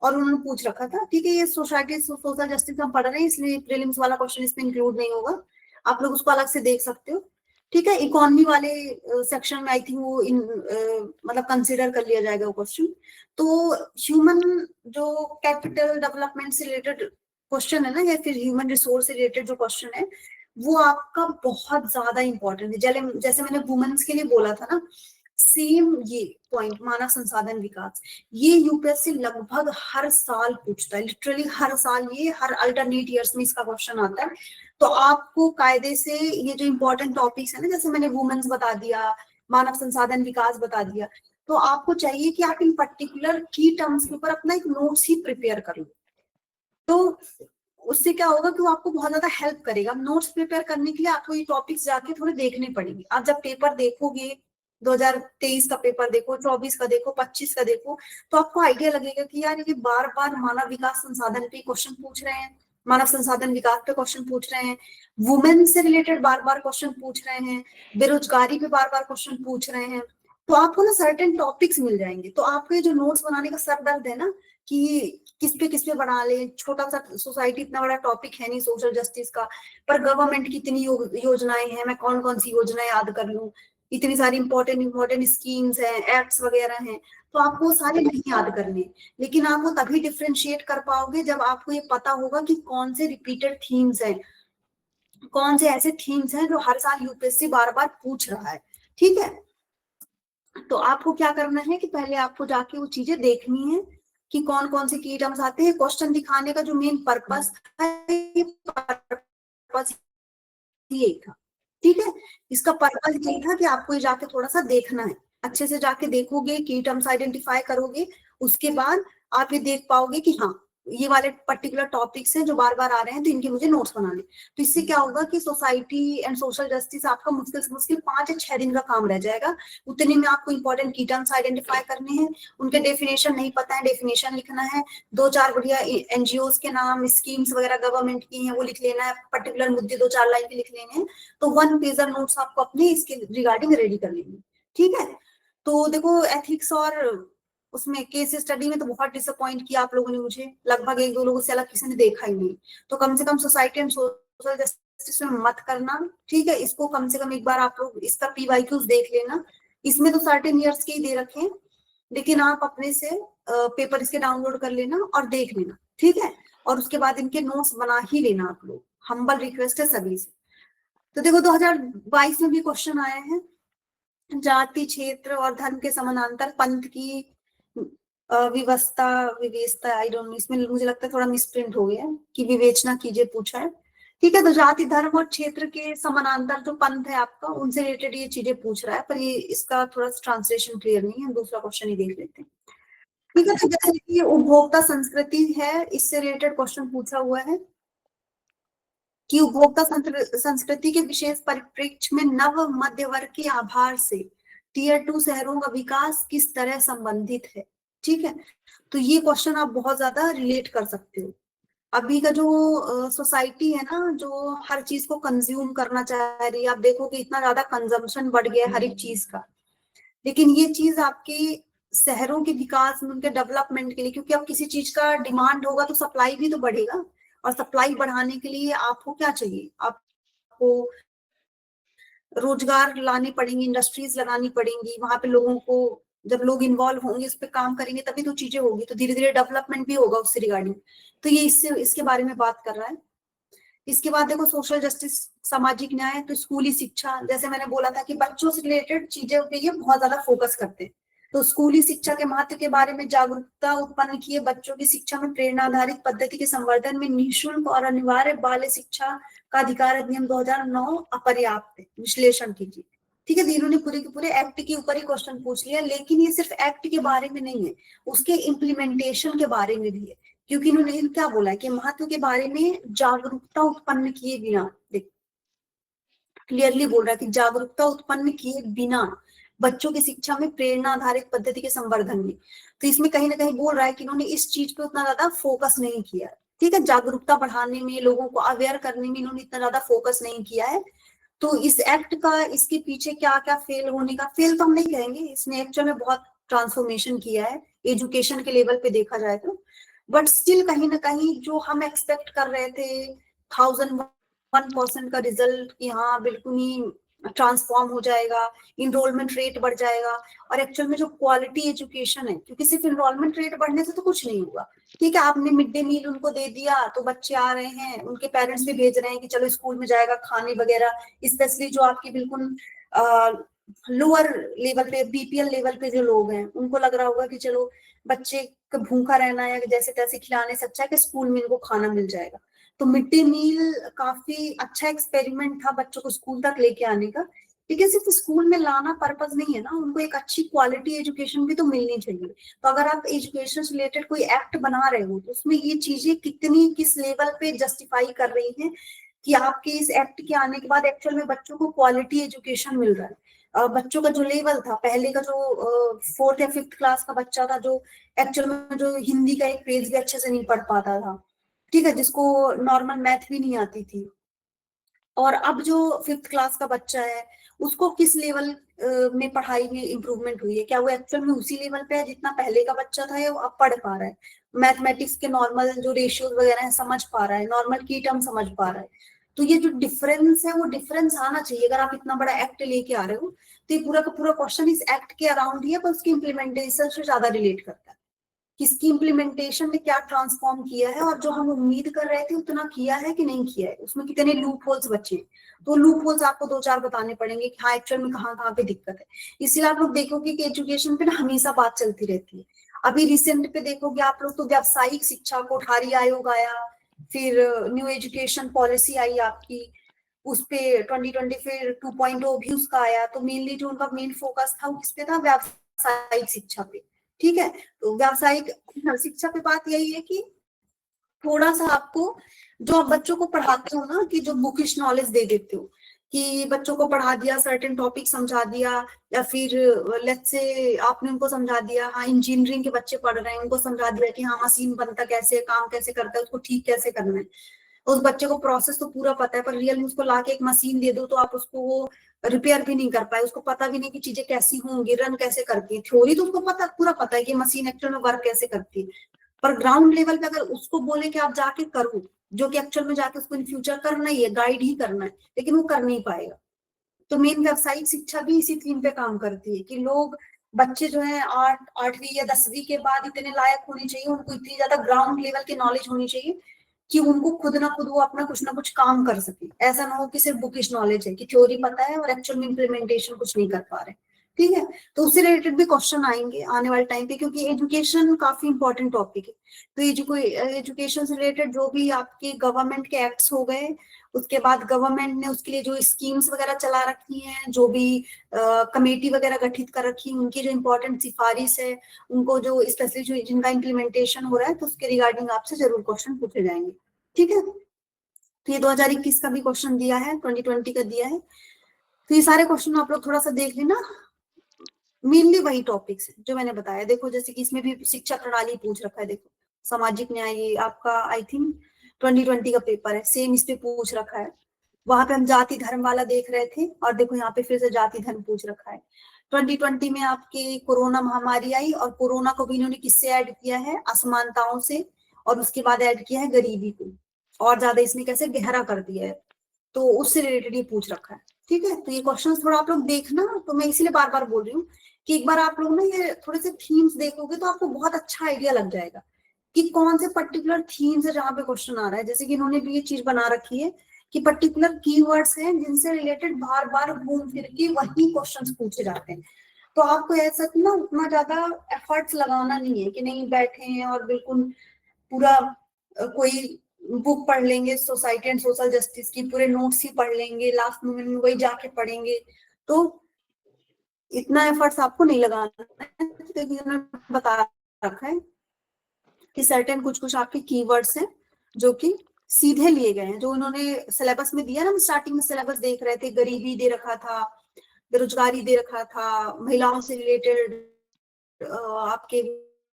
S2: और उन्होंने पूछ रखा था। ठीक है, ये सोसाइटी सोशल जस्टिस हम पढ़ रहे हैं, इसलिए प्रीलिम्स वाला क्वेश्चन इसमें इंक्लूड नहीं होगा, आप लोग उसको अलग से देख सकते हो। ठीक है, इकोनॉमी वाले सेक्शन में आई थिंक वो मतलब कंसिडर कर लिया जाएगा वो क्वेश्चन। तो ह्यूमन जो कैपिटल डेवलपमेंट से रिलेटेड क्वेश्चन है ना, या फिर ह्यूमन रिसोर्स से रिलेटेड जो क्वेश्चन है, वो आपका बहुत ज्यादा इंपॉर्टेंट है। जैसे मैंने वुमेन्स के लिए बोला था ना, सेम ये पॉइंट मानव संसाधन विकास, ये यूपीएससी लगभग हर साल पूछता है, लिटरली हर साल, ये हर अल्टरनेट ईयर्स में इसका क्वेश्चन आता है। तो आपको कायदे से ये जो इंपॉर्टेंट टॉपिक्स है ना, जैसे मैंने वुमेन्स बता दिया, मानव संसाधन विकास बता दिया, तो आपको चाहिए कि आप इन पर्टिकुलर की टर्म्स के ऊपर अपना एक नोट्स ही प्रिपेयर कर लो। तो उससे क्या होगा कि वो आपको बहुत ज्यादा हेल्प करेगा। नोट्स प्रिपेयर करने के लिए आपको ये टॉपिक्स जाके थोड़े देखने पड़ेंगे। आप जब पेपर देखोगे, 2023 का पेपर देखो, 24 का देखो, 25 का देखो, तो आपको आइडिया लगेगा कि यार ये बार बार मानव विकास संसाधन पे क्वेश्चन पूछ रहे हैं, मानव संसाधन विकास पे क्वेश्चन पूछ रहे हैं, वुमेन से रिलेटेड बार बार क्वेश्चन पूछ रहे हैं, बेरोजगारी पे बार बार क्वेश्चन पूछ रहे हैं। तो आपको ना सर्टेन टॉपिक्स मिल जाएंगे। तो आपको ये जो नोट्स बनाने का सर दर्द है ना कि किस पे बना ले, छोटा सा सोसाइटी, इतना बड़ा टॉपिक है नहीं सोशल जस्टिस का, पर गवर्नमेंट की इतनी योजनाएं हैं, मैं कौन कौन सी योजनाएं याद कर लूं, इतनी सारी इंपॉर्टेंट स्कीम्स हैं, एक्ट्स वगैरह हैं, तो आपको वो सारे नहीं याद करने। लेकिन आप वो तभी डिफ्रेंशिएट कर पाओगे जब आपको ये पता होगा कि कौन से रिपीटेड थीम्स हैं, कौन से ऐसे थीम्स हैं जो हर साल यूपीएससी बार बार पूछ रहा है। ठीक है, तो आपको क्या करना है कि पहले आपको जाके वो चीजें देखनी है कि कौन कौन से की टर्म्स आते हैं। क्वेश्चन दिखाने का जो मेन पर्पस है, पर्पस ये था, ठीक है, इसका पर्पस ये था कि आपको ये जाके थोड़ा सा देखना है, अच्छे से जाके देखोगे, की टर्म्स आइडेंटिफाई करोगे, उसके बाद आप ये देख पाओगे कि हाँ ये वाले पर्टिकुलर टॉपिक्स हैं जो बार बार आ रहे हैं, तो इनके मुझे नोट्स बनाने। तो इससे क्या होगा कि सोसाइटी एंड सोशल जस्टिस आपका मुश्किल से मुश्किल 5 या 6 दिन का काम रह जाएगा। उतने में आपको इंपॉर्टेंट की टर्म्स आइडेंटिफाई करने हैं, उनके डेफिनेशन नहीं पता है, डेफिनेशन लिखना है, 2-4 बढ़िया एनजीओस के नाम, स्कीम्स वगैरह गवर्नमेंट की हैं वो लिख लेना है, पर्टिकुलर मुद्दे 2-4 लाइन के लिख लेने हैं। तो 1 पेजर नोट्स आपको अपने इसके रिगार्डिंग रेडी कर लेंगे। ठीक है, तो देखो एथिक्स और उसमें केस स्टडी में तो बहुत डिसअपॉइंट किया आप लोगों ने मुझे, लगभग 1-2 लोगों से अलग किसी ने देखा ही नहीं। तो कम से कम सोसाइटी एंड सोशल जस्टिस में मत करना, ठीक है, इसको कम से कम एक बार आप लोग इसका पीवाईक्यूज देख लेना। इसमें तो सर्टेन ईयर्स के ही दे रखे हैं, लेकिन आप अपने से पेपर इसके डाउनलोड कर लेना और देख लेना, ठीक है, और उसके बाद इनके नोट्स बना ही लेना आप लोग, हम्बल रिक्वेस्ट है सभी से। तो देखो 2022 में भी क्वेश्चन आए हैं, जाति, क्षेत्र और धर्म के समानांतर पंथ की विवेचना, आई डोंट नो, इसमें मुझे लगता है थोड़ा मिसप्रिंट हो गया कि विवेचना कीजिए पूछा है। ठीक है, तो जाति, धर्म और क्षेत्र के समानांतर जो पंथ है आपका, उनसे रिलेटेड ये चीजें पूछ रहा है, पर ये इसका थोड़ा ट्रांसलेशन क्लियर नहीं है, दूसरा क्वेश्चन ही देख लेते हैं। ठीक है, तो जैसे कि उपभोक्ता संस्कृति है, इससे रिलेटेड क्वेश्चन पूछा हुआ है कि उपभोक्ता संस्कृति के विशेष परिप्रेक्ष्य में नव मध्य वर्ग के आभार से टियर 2 शहरों का विकास किस तरह संबंधित है। ठीक है, तो ये क्वेश्चन आप बहुत ज्यादा रिलेट कर सकते हो। अभी का जो सोसाइटी है ना, जो हर चीज को कंज्यूम करना चाह रही है, आप देखोगे इतना ज्यादा कंजम्पशन बढ़ गया है हर एक चीज का, लेकिन ये चीज आपके शहरों के विकास में, उनके डेवलपमेंट के लिए, क्योंकि अब किसी चीज का डिमांड होगा तो सप्लाई भी तो बढ़ेगा, और सप्लाई बढ़ाने के लिए आपको क्या चाहिए, आपको रोजगार लाने पड़ेंगे, इंडस्ट्रीज लगानी पड़ेंगी, वहां पे लोगों को, जब लोग इन्वॉल्व होंगे, उस पर काम करेंगे, तभी तो चीजें होगी, तो धीरे धीरे डेवलपमेंट भी होगा उससे रिगार्डिंग। तो ये इसके बारे में बात कर रहा है। इसके बाद देखो सोशल जस्टिस, सामाजिक न्याय, तो स्कूली शिक्षा, जैसे मैंने बोला था कि बच्चों से रिलेटेड चीजें पे ये बहुत ज्यादा फोकस करते हैं। तो स्कूली शिक्षा के महत्व के बारे में जागरूकता उत्पन्न किए, बच्चों की शिक्षा में प्रेरणा आधारित पद्धति के संवर्धन में निःशुल्क और अनिवार्य बाल्य शिक्षा का अधिकार अधिनियम 2009 अपर्याप्त है, विश्लेषण कीजिए। ठीक है, इन्होंने पूरे के पूरे एक्ट के ऊपर ही क्वेश्चन पूछ लिया, लेकिन ये सिर्फ एक्ट के बारे में नहीं है, उसके इम्प्लीमेंटेशन के बारे में भी है, क्योंकि इन्होंने क्या बोला है कि महत्व के बारे में जागरूकता उत्पन्न किए बिना, देख क्लियरली बोल रहा है कि जागरूकता उत्पन्न किए बिना बच्चों की शिक्षा में प्रेरणा आधारित पद्धति के संवर्धन में। तो इसमें कहीं ना कहीं बोल रहा है कि इन्होंने इस चीज पे उतना ज्यादा फोकस नहीं किया। ठीक है, जागरूकता बढ़ाने में, लोगों को अवेयर करने में इन्होंने इतना ज्यादा फोकस नहीं किया है। तो इस एक्ट का, इसके पीछे क्या क्या फेल होने का, फेल तो हम नहीं कहेंगे, इसने एक्चुअल में बहुत ट्रांसफॉर्मेशन किया है एजुकेशन के लेवल पे देखा जाए तो, बट स्टिल कहीं ना कहीं जो हम एक्सपेक्ट कर रहे थे 1001% का रिजल्ट कि हाँ बिल्कुल ही ट्रांसफॉर्म हो जाएगा, इनरोलमेंट रेट बढ़ जाएगा, और एक्चुअल में जो क्वालिटी एजुकेशन है, क्योंकि सिर्फ इनरोलमेंट रेट बढ़ने से तो कुछ नहीं होगा। ठीक है, आपने मिड डे मील उनको दे दिया तो बच्चे आ रहे हैं, उनके पेरेंट्स भी भेज रहे हैं कि चलो स्कूल में जाएगा खाने वगैरह, स्पेशली जो आपकी बिल्कुल लोअर लेवल पे, बीपीएल लेवल पे जो लोग हैं, उनको लग रहा होगा कि चलो बच्चे को भूखा रहना है, जैसे तैसे खिलाने से अच्छा है कि स्कूल में इनको खाना मिल जाएगा। तो मिड डे मील काफी अच्छा एक्सपेरिमेंट था बच्चों को स्कूल तक लेके आने का। लेकिन सिर्फ स्कूल में लाना पर्पज नहीं है ना, उनको एक अच्छी क्वालिटी एजुकेशन भी तो मिलनी चाहिए। तो अगर आप एजुकेशन से रिलेटेड कोई एक्ट बना रहे हो, तो उसमें ये चीजें कितनी किस लेवल पे जस्टिफाई कर रही हैं कि आपके इस एक्ट के आने के बाद एक्चुअल में बच्चों को क्वालिटी एजुकेशन मिल रहा है। बच्चों का जो लेवल था पहले का, जो 4th या 5th क्लास का बच्चा था, जो एक्चुअल में जो हिंदी का एक पेज भी अच्छे से नहीं पढ़ पाता था, ठीक है, जिसको नॉर्मल मैथ भी नहीं आती थी, और अब जो 5th क्लास का बच्चा है उसको किस लेवल में पढ़ाई में इंप्रूवमेंट हुई है? क्या वो एक्चुअल में उसी लेवल पे है जितना पहले का बच्चा था, या वो अब पढ़ पा रहा है, मैथमेटिक्स के नॉर्मल जो रेशियोज वगैरह है समझ पा रहा है, नॉर्मल की टर्म समझ पा रहा है? तो ये जो डिफरेंस है वो डिफरेंस आना चाहिए। अगर आप इतना बड़ा एक्ट लेके आ रहे हो तो ये पूरा का पूरा क्वेश्चन इस एक्ट के अराउंड ही है, पर उसकी इम्प्लीमेंटेशन से ज्यादा रिलेट करता है। किसकी इम्प्लीमेंटेशन में क्या ट्रांसफॉर्म किया है, और जो हम उम्मीद कर रहे थे उतना किया है कि नहीं किया है, उसमें कितने लूप होल्स बचे। तो लूप होल्स आपको 2-4 बताने पड़ेंगे कि हाँ एक्चुअल में कहाँ कहाँ पे दिक्कत है। इसलिए आप लोग देखोगे कि एजुकेशन पे ना हमेशा बात चलती रहती है। अभी रिसेंट पे देखोगे आप लोग तो व्यावसायिक शिक्षा, कोठारी आयोग आया, फिर न्यू एजुकेशन पॉलिसी आई आपकी, उस पे 2020 फिर 2.0 भी उसका आया। तो मेनली जो उनका मेन फोकस था वो किस पे था? व्यावसायिक शिक्षा पे। ठीक है, तो व्यावसायिक शिक्षा पे बात यही है कि थोड़ा सा आपको, जो आप बच्चों को पढ़ाते हो ना, कि जो बुकिश नॉलेज दे देते हो, कि बच्चों को पढ़ा दिया, सर्टेन टॉपिक समझा दिया, या फिर लेट्स से आपने उनको समझा दिया, हाँ इंजीनियरिंग के बच्चे पढ़ रहे हैं, उनको समझा दिया कि हाँ मशीन बनता कैसे, काम कैसे करता है, उसको ठीक कैसे करना है। उस बच्चे को प्रोसेस तो पूरा पता है, पर रियल में उसको लाके एक मशीन दे दो तो आप उसको वो रिपेयर भी नहीं कर पाए, उसको पता भी नहीं कि चीजें कैसी होंगी, रन कैसे करती है। थ्योरी तो उसको पता, पूरा पता है कि मशीन एक्चुअल में वर्क कैसे करती है, पर ग्राउंड लेवल पे अगर उसको बोले कि आप जाके करो, जो कि एक्चुअल में जाके उसको इन फ्यूचर करना ही है, गाइड ही करना है, लेकिन वो कर नहीं पाएगा। तो मेन व्यावसायिक शिक्षा भी इसी थीम पे काम करती है कि लोग, बच्चे जो है 8वीं या 10वीं के बाद इतने लायक होने चाहिए, उनको इतनी ज्यादा ग्राउंड लेवल की नॉलेज होनी चाहिए कि उनको खुद ना खुद वो अपना कुछ ना कुछ काम कर सके। ऐसा ना हो कि सिर्फ बुकिश नॉलेज है, कि थ्योरी पता है और एक्चुअल में इम्प्लीमेंटेशन कुछ नहीं कर पा रहे। ठीक है, तो उससे रिलेटेड भी क्वेश्चन आएंगे आने वाले टाइम पे, क्योंकि एजुकेशन काफी इंपॉर्टेंट टॉपिक है। तो एजुकेशन से रिलेटेड जो भी आपके गवर्नमेंट के एक्ट्स हो गए, उसके बाद गवर्नमेंट ने उसके लिए जो स्कीम्स वगैरह चला रखी हैं, जो भी कमेटी वगैरह गठित कर रखी है, उनकी जो इम्पोर्टेंट सिफारिश है, उनको जो स्पेशली जो जिनका इम्प्लीमेंटेशन हो रहा है, तो उसके रिगार्डिंग आपसे जरूर क्वेश्चन पूछे जाएंगे। ठीक है, तो ये 2021 का भी क्वेश्चन दिया है, 2020 का दिया है, तो ये सारे क्वेश्चन आप लोग थोड़ा सा देख लेना। मेनली वही टॉपिक्स है जो मैंने बताया। देखो जैसे कि इसमें भी शिक्षा प्रणाली पूछ रखा है, देखो सामाजिक न्याय, ये आपका आई थिंक 2020 का पेपर है, सेम इस पे पूछ रखा है। वहां पे हम जाति धर्म वाला देख रहे थे, और देखो यहाँ पे फिर से जाति धर्म पूछ रखा है। 2020 में आपके कोरोना महामारी आई, और कोरोना को भी इन्होंने किससे ऐड किया है? असमानताओं से, और उसके बाद ऐड किया है गरीबी को, और ज्यादा इसमें कैसे गहरा कर दिया है, तो उससे रिलेटेड ये पूछ रखा है। ठीक है, तो ये क्वेश्चन थोड़ा आप लोग देखना। तो मैं इसीलिए बार बार बोल रही हूँ कि एक बार आप लोग ना ये थोड़े से थीम्स देखोगे तो आपको बहुत अच्छा आइडिया लग जाएगा कि कौन से पर्टिकुलर थीम्स है जहाँ पे क्वेश्चन आ रहा है। जैसे कि इन्होंने भी ये चीज बना रखी है कि पर्टिकुलर कीवर्ड्स हैं जिनसे रिलेटेड बार बार घूम फिर के वही क्वेश्चंस पूछे जाते हैं। तो आपको ऐसा कि ना उतना ज्यादा एफर्ट्स लगाना नहीं है कि नहीं बैठे हैं और बिल्कुल पूरा कोई बुक पढ़ लेंगे सोसाइटी एंड सोशल जस्टिस की, पूरे नोट्स ही पढ़ लेंगे, लास्ट मोमेंट में वही जाके पढ़ेंगे। तो इतना एफर्ट्स आपको नहीं लगाना है, क्योंकि उन्होंने बता रखा है कि सर्टेन कुछ कुछ आपके कीवर्ड्स हैं जो कि सीधे लिए गए हैं, जो उन्होंने सिलेबस में दिया ना। हम स्टार्टिंग में सिलेबस देख रहे थे, गरीबी दे रखा था, बेरोजगारी दे रखा था, महिलाओं से रिलेटेड आपके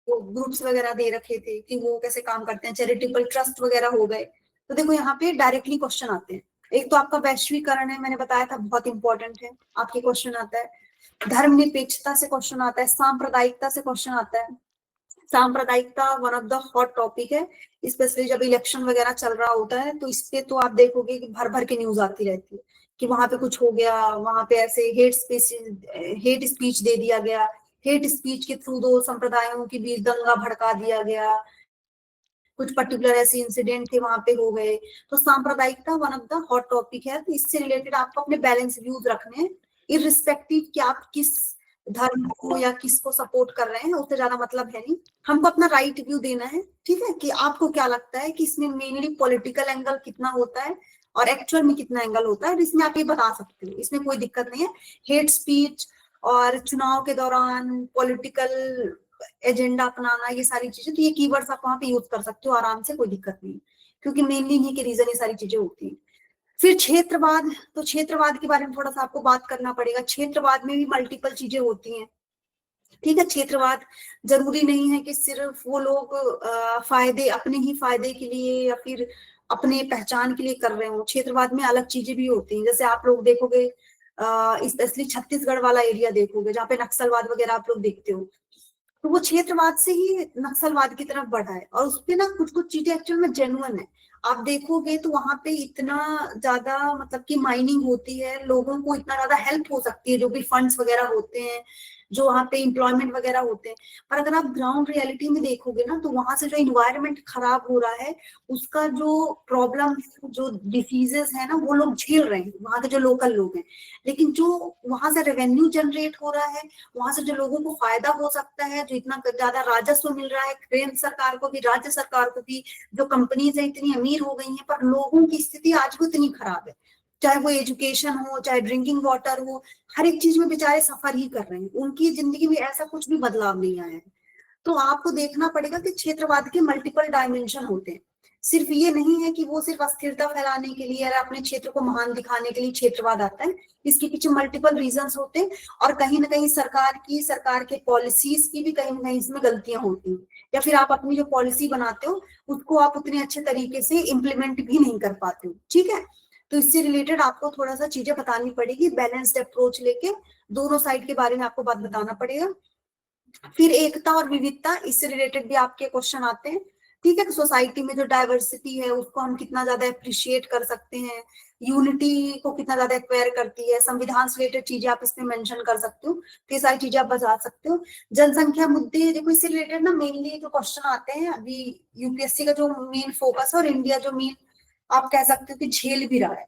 S2: ग्रुप्स वगैरह दे रखे थे कि वो कैसे काम करते हैं, चैरिटेबल ट्रस्ट वगैरह हो गए। तो देखो यहाँ पे डायरेक्टली क्वेश्चन आते हैं। एक तो आपका वैश्वीकरण है, मैंने बताया था बहुत इंपॉर्टेंट है, आपके क्वेश्चन आता है। धर्मनिरपेक्षता से क्वेश्चन आता है, सांप्रदायिकता से क्वेश्चन आता है। सांप्रदायिकता one of the hot topic है, स्पेशली जब इलेक्शन वगैरह चल रहा होता है, तो इस पे तो आप देखोगे कि भर भर के न्यूज आती रहती है कि वहां पे कुछ हो गया, वहां पे ऐसे हेट स्पीच दे दिया गया, हेट स्पीच के थ्रू दो संप्रदायों के बीच दंगा भड़का दिया गया, कुछ पर्टिकुलर ऐसे इंसिडेंट थे वहां पे हो गए। तो सांप्रदायिकता one of the hot topic है, तो इससे रिलेटेड आपको अपने बैलेंस व्यूज रखने हैं इररिस्पेक्टिव कि आप किस धर्म को या किसको सपोर्ट कर रहे हैं, उससे ज्यादा मतलब है नहीं। हमको अपना राइट व्यू देना है, ठीक है, कि आपको क्या लगता है कि इसमें मेनली पॉलिटिकल एंगल कितना होता है और एक्चुअल में कितना एंगल होता है, इसमें आप ये बता सकते हो, इसमें कोई दिक्कत नहीं है। हेट स्पीच और चुनाव के दौरान पॉलिटिकल एजेंडा अपनाना, ये सारी चीजें, तो ये कीवर्ड्स आप वहां पे यूज कर सकते हो आराम से, कोई दिक्कत नहीं, क्योंकि मेनली इन्हीं के रीजन ये सारी चीजें होती हैं। फिर क्षेत्रवाद, तो क्षेत्रवाद के बारे में थोड़ा सा आपको बात करना पड़ेगा। क्षेत्रवाद में भी मल्टीपल चीजें होती हैं, ठीक है। क्षेत्रवाद जरूरी नहीं है कि सिर्फ वो लोग फायदे, अपने ही फायदे के लिए या फिर अपने पहचान के लिए कर रहे हो। क्षेत्रवाद में अलग चीजें भी होती हैं, जैसे आप लोग देखोगे स्पेशली छत्तीसगढ़ वाला एरिया देखोगे जहाँ पे नक्सलवाद वगैरह आप लोग देखते हो, तो वो क्षेत्रवाद से ही नक्सलवाद की तरफ बढ़ा है, और उसपे ना कुछ कुछ चीजें एक्चुअल में जेन्युइन है। आप देखोगे तो वहां पे इतना ज्यादा मतलब कि माइनिंग होती है, लोगों को इतना ज्यादा हेल्प हो सकती है, जो भी फंड्स वगैरह होते हैं, जो वहाँ पे एम्प्लॉयमेंट वगैरह होते हैं। पर अगर आप ग्राउंड रियलिटी में देखोगे ना, तो वहां से जो इन्वायरमेंट खराब हो रहा है, उसका जो प्रॉब्लम है, जो डिसीजेस है ना, वो लोग झेल रहे हैं, वहां के जो लोकल लोग हैं। लेकिन जो वहां से रेवेन्यू जनरेट हो रहा है, वहां से जो लोगों को फायदा हो सकता है, जो इतना ज्यादा राजस्व मिल रहा है केंद्र सरकार को भी, राज्य सरकार को भी, जो कंपनीज है इतनी अमीर हो गई हैं, पर लोगों की स्थिति आज भी इतनी खराब है, चाहे वो एजुकेशन हो, चाहे ड्रिंकिंग वाटर हो, हर एक चीज में बेचारे सफर ही कर रहे हैं, उनकी जिंदगी में ऐसा कुछ भी बदलाव नहीं आया है। तो आपको देखना पड़ेगा कि क्षेत्रवाद के मल्टीपल डायमेंशन होते हैं, सिर्फ ये नहीं है कि वो सिर्फ अस्थिरता फैलाने के लिए या अपने क्षेत्र को महान दिखाने के लिए क्षेत्रवाद आता है। इसके पीछे मल्टीपल रीजंस होते हैं, और कहीं ना कहीं सरकार के पॉलिसीज की भी कहीं ना कहीं इसमें गलतियां होती हैं, या फिर आप अपनी जो पॉलिसी बनाते हो उसको आप उतने अच्छे तरीके से इम्प्लीमेंट भी नहीं कर पाते हो, ठीक है। तो इससे रिलेटेड आपको थोड़ा सा चीजें बतानी पड़ेगी, बैलेंस्ड अप्रोच लेके दोनों साइड के बारे में आपको बात बताना पड़ेगा। फिर एकता और विविधता, इससे रिलेटेड भी आपके क्वेश्चन आते हैं, ठीक है। सोसाइटी में जो डाइवर्सिटी है उसको हम कितना ज्यादा अप्रिशिएट कर सकते हैं, यूनिटी को कितना ज्यादा एक्वायर करती है, संविधान से रिलेटेड चीजें आप इसमें मेंशन कर सकते हो, तो ये सारी चीजें आप बता सकते हो। जनसंख्या मुद्दे, देखो इससे रिलेटेड ना मेनली जो क्वेश्चन आते हैं, अभी यूपीएससी का जो मेन फोकस है और इंडिया जो मेन आप कह सकते हो कि झेल भी रहा है,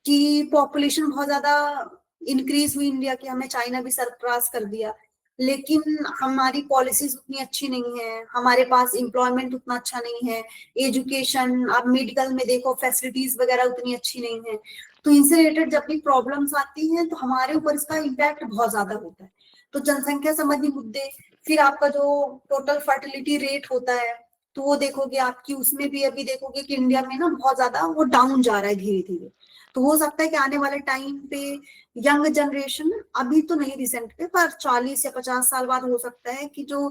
S2: कि पॉपुलेशन बहुत ज्यादा इंक्रीज हुई इंडिया की, हमें चाइना भी सरपास कर दिया, लेकिन हमारी पॉलिसीज उतनी अच्छी नहीं है, हमारे पास एम्प्लॉयमेंट उतना अच्छा नहीं है, एजुकेशन, आप मेडिकल में देखो फैसिलिटीज वगैरह उतनी अच्छी नहीं है। तो इनसे रिलेटेड जब भी प्रॉब्लम्स आती हैं तो हमारे ऊपर इसका इम्पैक्ट बहुत ज्यादा होता है। तो जनसंख्या संबंधी मुद्दे, फिर आपका जो टोटल फर्टिलिटी रेट होता है, तो वो देखोगे आपकी, उसमें भी अभी देखोगे कि इंडिया में ना बहुत ज्यादा वो डाउन जा रहा है धीरे धीरे। तो हो सकता है कि आने वाले टाइम पे यंग जनरेशन, अभी तो नहीं रिसेंट पे, पर 40 या 50 साल बाद हो सकता है कि जो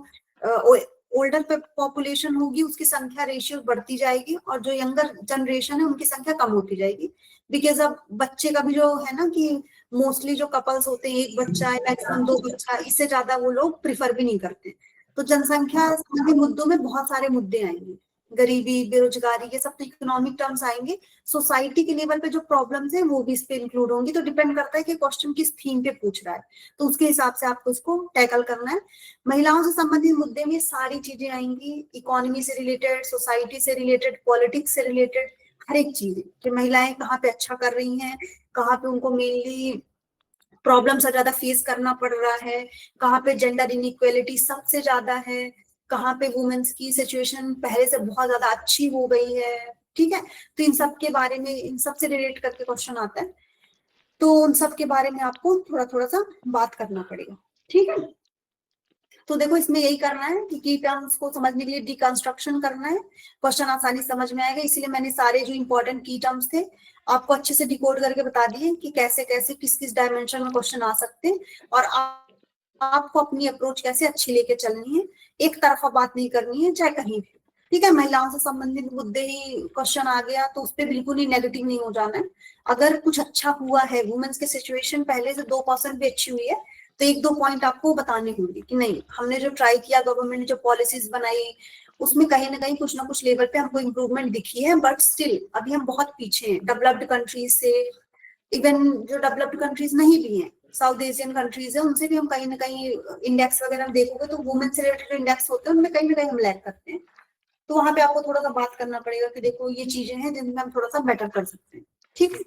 S2: ओल्डर पॉपुलेशन होगी उसकी संख्या रेशियो बढ़ती जाएगी, और जो यंगर जनरेशन है उनकी संख्या कम होती जाएगी। बिकॉज अब बच्चे का भी जो है ना, कि मोस्टली जो कपल्स होते हैं एक बच्चा है, मैक्सिमम 2 बच्चा, इससे ज्यादा वो लोग प्रिफर भी नहीं करते। तो जनसंख्या संबंधी मुद्दों में बहुत सारे मुद्दे आएंगे, गरीबी, बेरोजगारी, ये सब तो इकोनॉमिक टर्म्स आएंगे। सोसाइटी के लेवल पे जो प्रॉब्लम्स है वो भी इस पे इंक्लूड होंगी। तो डिपेंड करता है कि क्वेश्चन किस थीम पे पूछ रहा है, तो उसके हिसाब से आपको इसको टैकल करना है। महिलाओं से संबंधित मुद्दे में सारी चीजें आएंगी, इकोनॉमी से रिलेटेड, सोसाइटी से रिलेटेड, पॉलिटिक्स से रिलेटेड, हर एक चीज कि महिलाएं कहाँ पे अच्छा कर रही हैं, कहाँ पे उनको मेनली प्रॉब्लम से ज्यादा फेस करना पड़ रहा है, कहाँ पे जेंडर इनइक्वालिटी सबसे ज्यादा है, कहाँ पे वुमेन्स की सिचुएशन पहले से बहुत ज्यादा अच्छी हो गई है, ठीक है। तो इन सब के बारे में, इन सब से रिलेट करके क्वेश्चन आता है, तो उन सब के बारे में आपको थोड़ा थोड़ा सा बात करना पड़ेगा, ठीक है। तो देखो इसमें यही करना है कि की टर्म्स को समझने के लिए डिकंस्ट्रक्शन करना है, क्वेश्चन आसानी समझ में आएगा। इसलिए मैंने सारे जो इंपॉर्टेंट की टर्म्स थे आपको अच्छे से डिकोड करके बता दिए कि कैसे कैसे किस किस डायमेंशन में क्वेश्चन आ सकते हैं, और आपको अपनी अप्रोच कैसे अच्छी लेके चलनी है, एक तरफा बात नहीं करनी है चाहे कहीं भी, ठीक है। महिलाओं से संबंधित मुद्दे ही क्वेश्चन आ गया तो उस पर बिल्कुल ही नेगेटिव नहीं हो जाना है। अगर कुछ अच्छा हुआ है, वुमेन्स की सिचुएशन पहले से 2% भी अच्छी हुई है, तो 1-2 पॉइंट आपको बताने होंगे कि नहीं, हमने जो ट्राई किया, गवर्नमेंट ने जो पॉलिसीज बनाई, उसमें कहीं ना कहीं कुछ ना कुछ लेवल पे हमको इम्प्रूवमेंट दिखी है, बट स्टिल अभी हम बहुत पीछे हैं डेवलप्ड कंट्रीज से। इवन जो डेवलप्ड कंट्रीज नहीं भी हैं, साउथ एशियन कंट्रीज है, उनसे भी हम कहीं ना कहीं इंडेक्स वगैरह देखोगे तो वुमेन से रिलेटेड इंडेक्स होते हैं, उनमें कहीं ना कहीं हम लैग करते हैं। तो वहां पे आपको थोड़ा सा बात करना पड़ेगा कि देखो ये चीजें हैं जिनमें हम थोड़ा सा बेटर कर सकते हैं, ठीक है।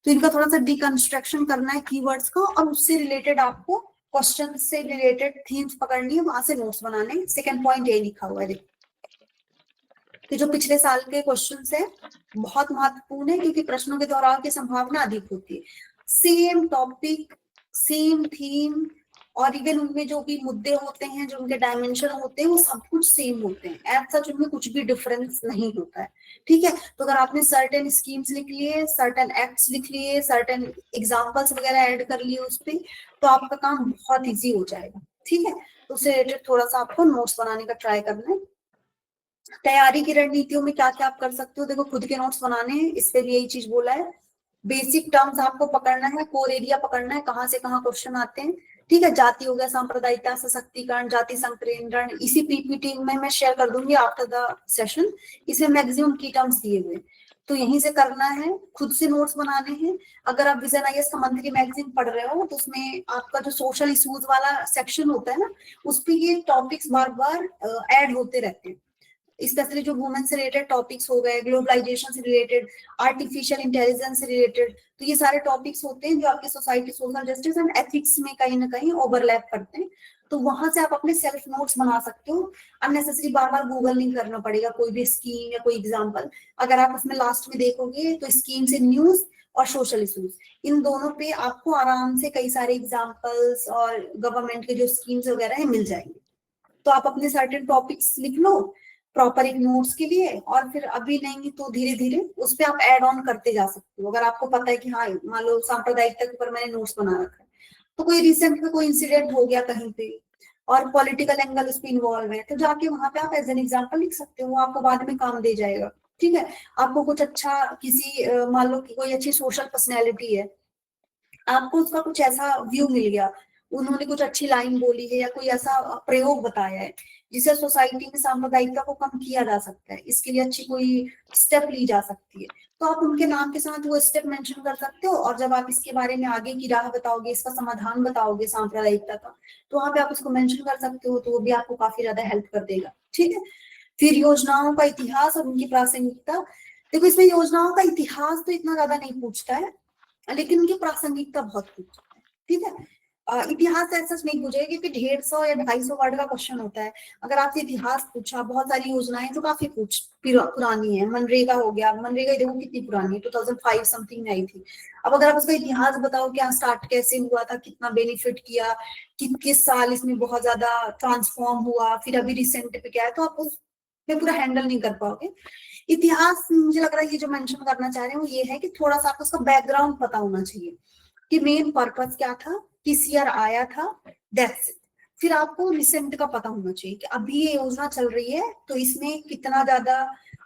S2: तो इनका थोड़ा सा डिकंस्ट्रक्शन करना है कीवर्ड्स को, और उससे रिलेटेड आपको क्वेश्चन से रिलेटेड थीम्स पकड़नी है, वहां से नोट्स बनाने। सेकंड पॉइंट ये लिखा हुआ है देखिए, कि जो पिछले साल के क्वेश्चंस है बहुत महत्वपूर्ण है, क्योंकि प्रश्नों के दोहराव की संभावना अधिक होती है। सेम टॉपिक, सेम थीम, और इवन उनमें जो भी मुद्दे होते हैं, जो उनके डायमेंशन होते हैं, वो सब कुछ सेम होते हैं। एज सच उनमें कुछ भी डिफरेंस नहीं होता है, ठीक है। तो अगर आपने सर्टेन स्कीम्स लिख लिए, सर्टेन एक्ट्स लिख लिए, सर्टेन एग्जांपल्स वगैरह ऐड कर लिए उस पे, तो आपका काम बहुत इजी हो जाएगा, ठीक है। तो उससे रिलेटेड थोड़ा सा आपको नोट्स बनाने का ट्राई करना है। तैयारी की रणनीतियों में क्या क्या आप कर सकते हो, देखो खुद के नोट्स बनाने हैं, इस पे भी यही चीज बोला है। बेसिक टर्म्स आपको पकड़ना है, कोर एरिया पकड़ना है, कहाँ से कहाँ क्वेश्चन आते हैं, ठीक है। जाति हो गया, सांप्रदायिकता, सशक्तिकरण, जाति संकेंद्रण, इसी पीपीटी में मैं शेयर कर दूंगी आफ्टर द सेशन। इसमें मैक्सिमम की टर्म्स दिए हुए, तो यहीं से करना है, खुद से नोट्स बनाने हैं। अगर आप विजन आईएएस का मंथली मैगजीन पढ़ रहे हो, तो उसमें आपका जो सोशल इश्यूज वाला सेक्शन होता है ना, उस पे ये टॉपिक्स बार बार ऐड होते रहते हैं। स्पेशली जो वुमेन से रिलेटेड टॉपिक्स हो गए, ग्लोबलाइजेशन से रिलेटेड, आर्टिफिशियल इंटेलिजेंस से रिलेटेड, तो ये सारे टॉपिक्स होते हैं जो आपकी society, social justice and ethics में कहीं ना कहीं ओवरलैप करते हैं। तो वहां से आप अपने सेल्फ नोट्स बना सकते हो, अननेसेसरी बार बार गूगल नहीं करना पड़ेगा कोई भी स्कीम या कोई एग्जांपल। अगर आप उसमें लास्ट में देखोगे तो स्कीम से न्यूज और सोशल इश्यूज, इन दोनों पे आपको आराम से कई सारे एग्जांपल्स और गवर्नमेंट के जो स्कीम्स वगैरह है मिल जाएंगे। तो आप अपने सर्टेन टॉपिक्स लिख लो प्रॉपर एक नोट्स के लिए, और फिर अभी नहीं तो धीरे धीरे उस पे आप ऐड ऑन करते जा सकते हो। अगर आपको पता है कि हाँ मान लो सांप्रदायिकता के ऊपर मैंने नोट्स बना रखा है, तो कोई रिसेंट में कोई इंसिडेंट हो गया कहीं पे और पॉलिटिकल एंगल उसमें इन्वॉल्व है, तो जाके वहां पे आप एज एन एग्जाम्पल लिख सकते हो, आपको बाद में काम दे जाएगा, ठीक है। आपको कुछ अच्छा किसी मान लो कि कोई अच्छी सोशल पर्सनैलिटी है, आपको उसका कुछ ऐसा व्यू मिल गया, उन्होंने कुछ अच्छी लाइन बोली है या कोई ऐसा प्रयोग बताया है जिससे सोसाइटी में सांप्रदायिकता को कम किया जा सकता है, इसके लिए अच्छी कोई स्टेप ली जा सकती है, तो आप उनके नाम के साथ वो स्टेप मेंशन कर सकते हो। और जब आप इसके बारे में आगे की राह बताओगे, इसका समाधान बताओगे सांप्रदायिकता का, तो वहां पे आप उसको मेंशन कर सकते हो, तो वो भी आपको काफी ज्यादा हेल्प कर देगा, ठीक है। फिर योजनाओं का इतिहास और उनकी प्रासंगिकता। देखो इसमें योजनाओं का इतिहास तो इतना ज्यादा नहीं पूछता है, लेकिन उनकी प्रासंगिकता बहुत पूछता है, ठीक है। इतिहास ऐसा नहीं पूछेगा क्योंकि 150 या 250 वर्ड का क्वेश्चन होता है। अगर आपसे इतिहास पूछा, बहुत सारी योजनाएं तो काफी पुरानी है, मनरेगा हो गया, मनरेगा देखो कितनी पुरानी है, 2005 समथिंग में आई थी। अब अगर आप उसका इतिहास बताओ, क्या स्टार्ट कैसे हुआ था, कितना बेनिफिट किया, किस साल इसमें बहुत ज्यादा ट्रांसफॉर्म हुआ, फिर अभी रिसेंट पे क्या है, तो आप उसमें पूरा हैंडल नहीं कर पाओगे। इतिहास मुझे लग रहा है ये जो मेंशन करना चाह रहे हैं वो ये है कि थोड़ा सा आपको उसका बैकग्राउंड पता होना चाहिए कि मेन पर्पस क्या था, किस ईयर आया था, दैट्स इट। फिर आपको रिसेंट का पता होना चाहिए कि अभी ये योजना चल रही है तो इसमें कितना ज्यादा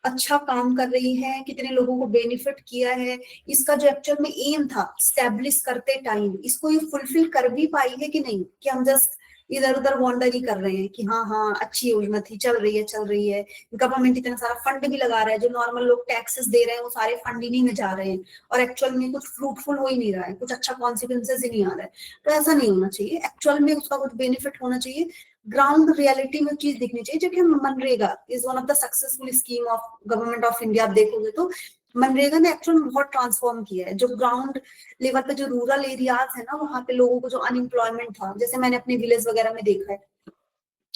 S2: अच्छा काम कर रही है, कितने लोगों को बेनिफिट किया है, इसका जो एक्चुअल में एम था स्टैब्लिश करते टाइम इसको ये फुलफिल कर भी पाई है कि नहीं, कि हम जस्ट इधर उधर वॉन्डर ही कर रहे हैं कि हाँ हाँ अच्छी योजना थी, चल रही है, गवर्नमेंट इतना सारा फंड भी लगा रहा है, जो नॉर्मल लोग टैक्सेस दे रहे हैं वो सारे फंड इन्हीं में जा रहे हैं और एक्चुअल में कुछ फ्रूटफुल हो ही नहीं रहा है, कुछ अच्छा कॉन्सिक्वेंसेस ही नहीं आ रहा है। तो ऐसा नहीं होना चाहिए, एक्चुअल में उसका कुछ बेनिफिट होना चाहिए, ग्राउंड रियलिटी में चीज दिखनी चाहिए। जबकि हम MNREGA is one of the successful scheme of government of India, आप देखोगे तो मनरेगा ने एक्चुअल में बहुत ट्रांसफॉर्म किया है। जो ग्राउंड लेवल पे जो रूरल एरियाज है ना, वहाँ पे लोगों को जो अनएम्प्लॉयमेंट था, जैसे मैंने अपने विलेज वगैरह में देखा है,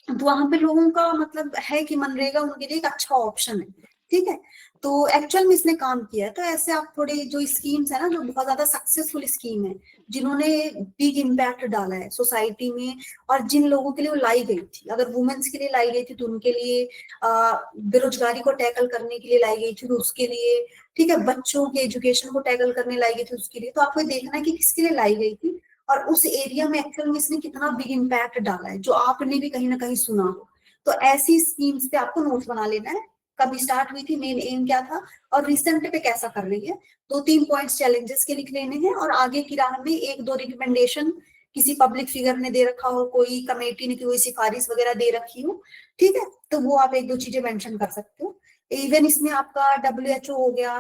S2: तो वहां पे लोगों का मतलब है कि मनरेगा उनके लिए एक अच्छा ऑप्शन है, ठीक है। तो एक्चुअल में इसने काम किया है। तो ऐसे आप थोड़े जो स्कीम्स है ना, जो बहुत ज्यादा सक्सेसफुल स्कीम है, जिन्होंने बिग इम्पैक्ट डाला है सोसाइटी में, और जिन लोगों के लिए वो लाई गई थी, अगर वुमेन्स के लिए लाई गई थी तो उनके लिए, बेरोजगारी को टैकल करने के लिए लाई गई थी तो उसके लिए, ठीक है, बच्चों के एजुकेशन को टैकल करने लाई गई थी उसके लिए। तो आपको देखना है कि किसके लिए लाई गई थी और उस एरिया में एक्चुअल में इसने कितना बिग इम्पैक्ट डाला है, जो आपने भी कहीं ना कहीं सुना हो। तो ऐसी स्कीम्स पे आपको नोट्स बना लेना है, कब स्टार्ट हुई थी, मेन एम क्या था, और रिसेंट पे कैसा कर रही है। 2-3 पॉइंट्स चैलेंजेस के लिख लेने हैं, और आगे की राह में 1-2 रिकमेंडेशन किसी पब्लिक फिगर ने दे रखा हो, कोई कमेटी ने कोई सिफारिश वगैरह दे रखी हो, ठीक है, तो वो आप 1-2 चीजें मेंशन कर सकते हो। इवन इसमें आपका WHO हो गया,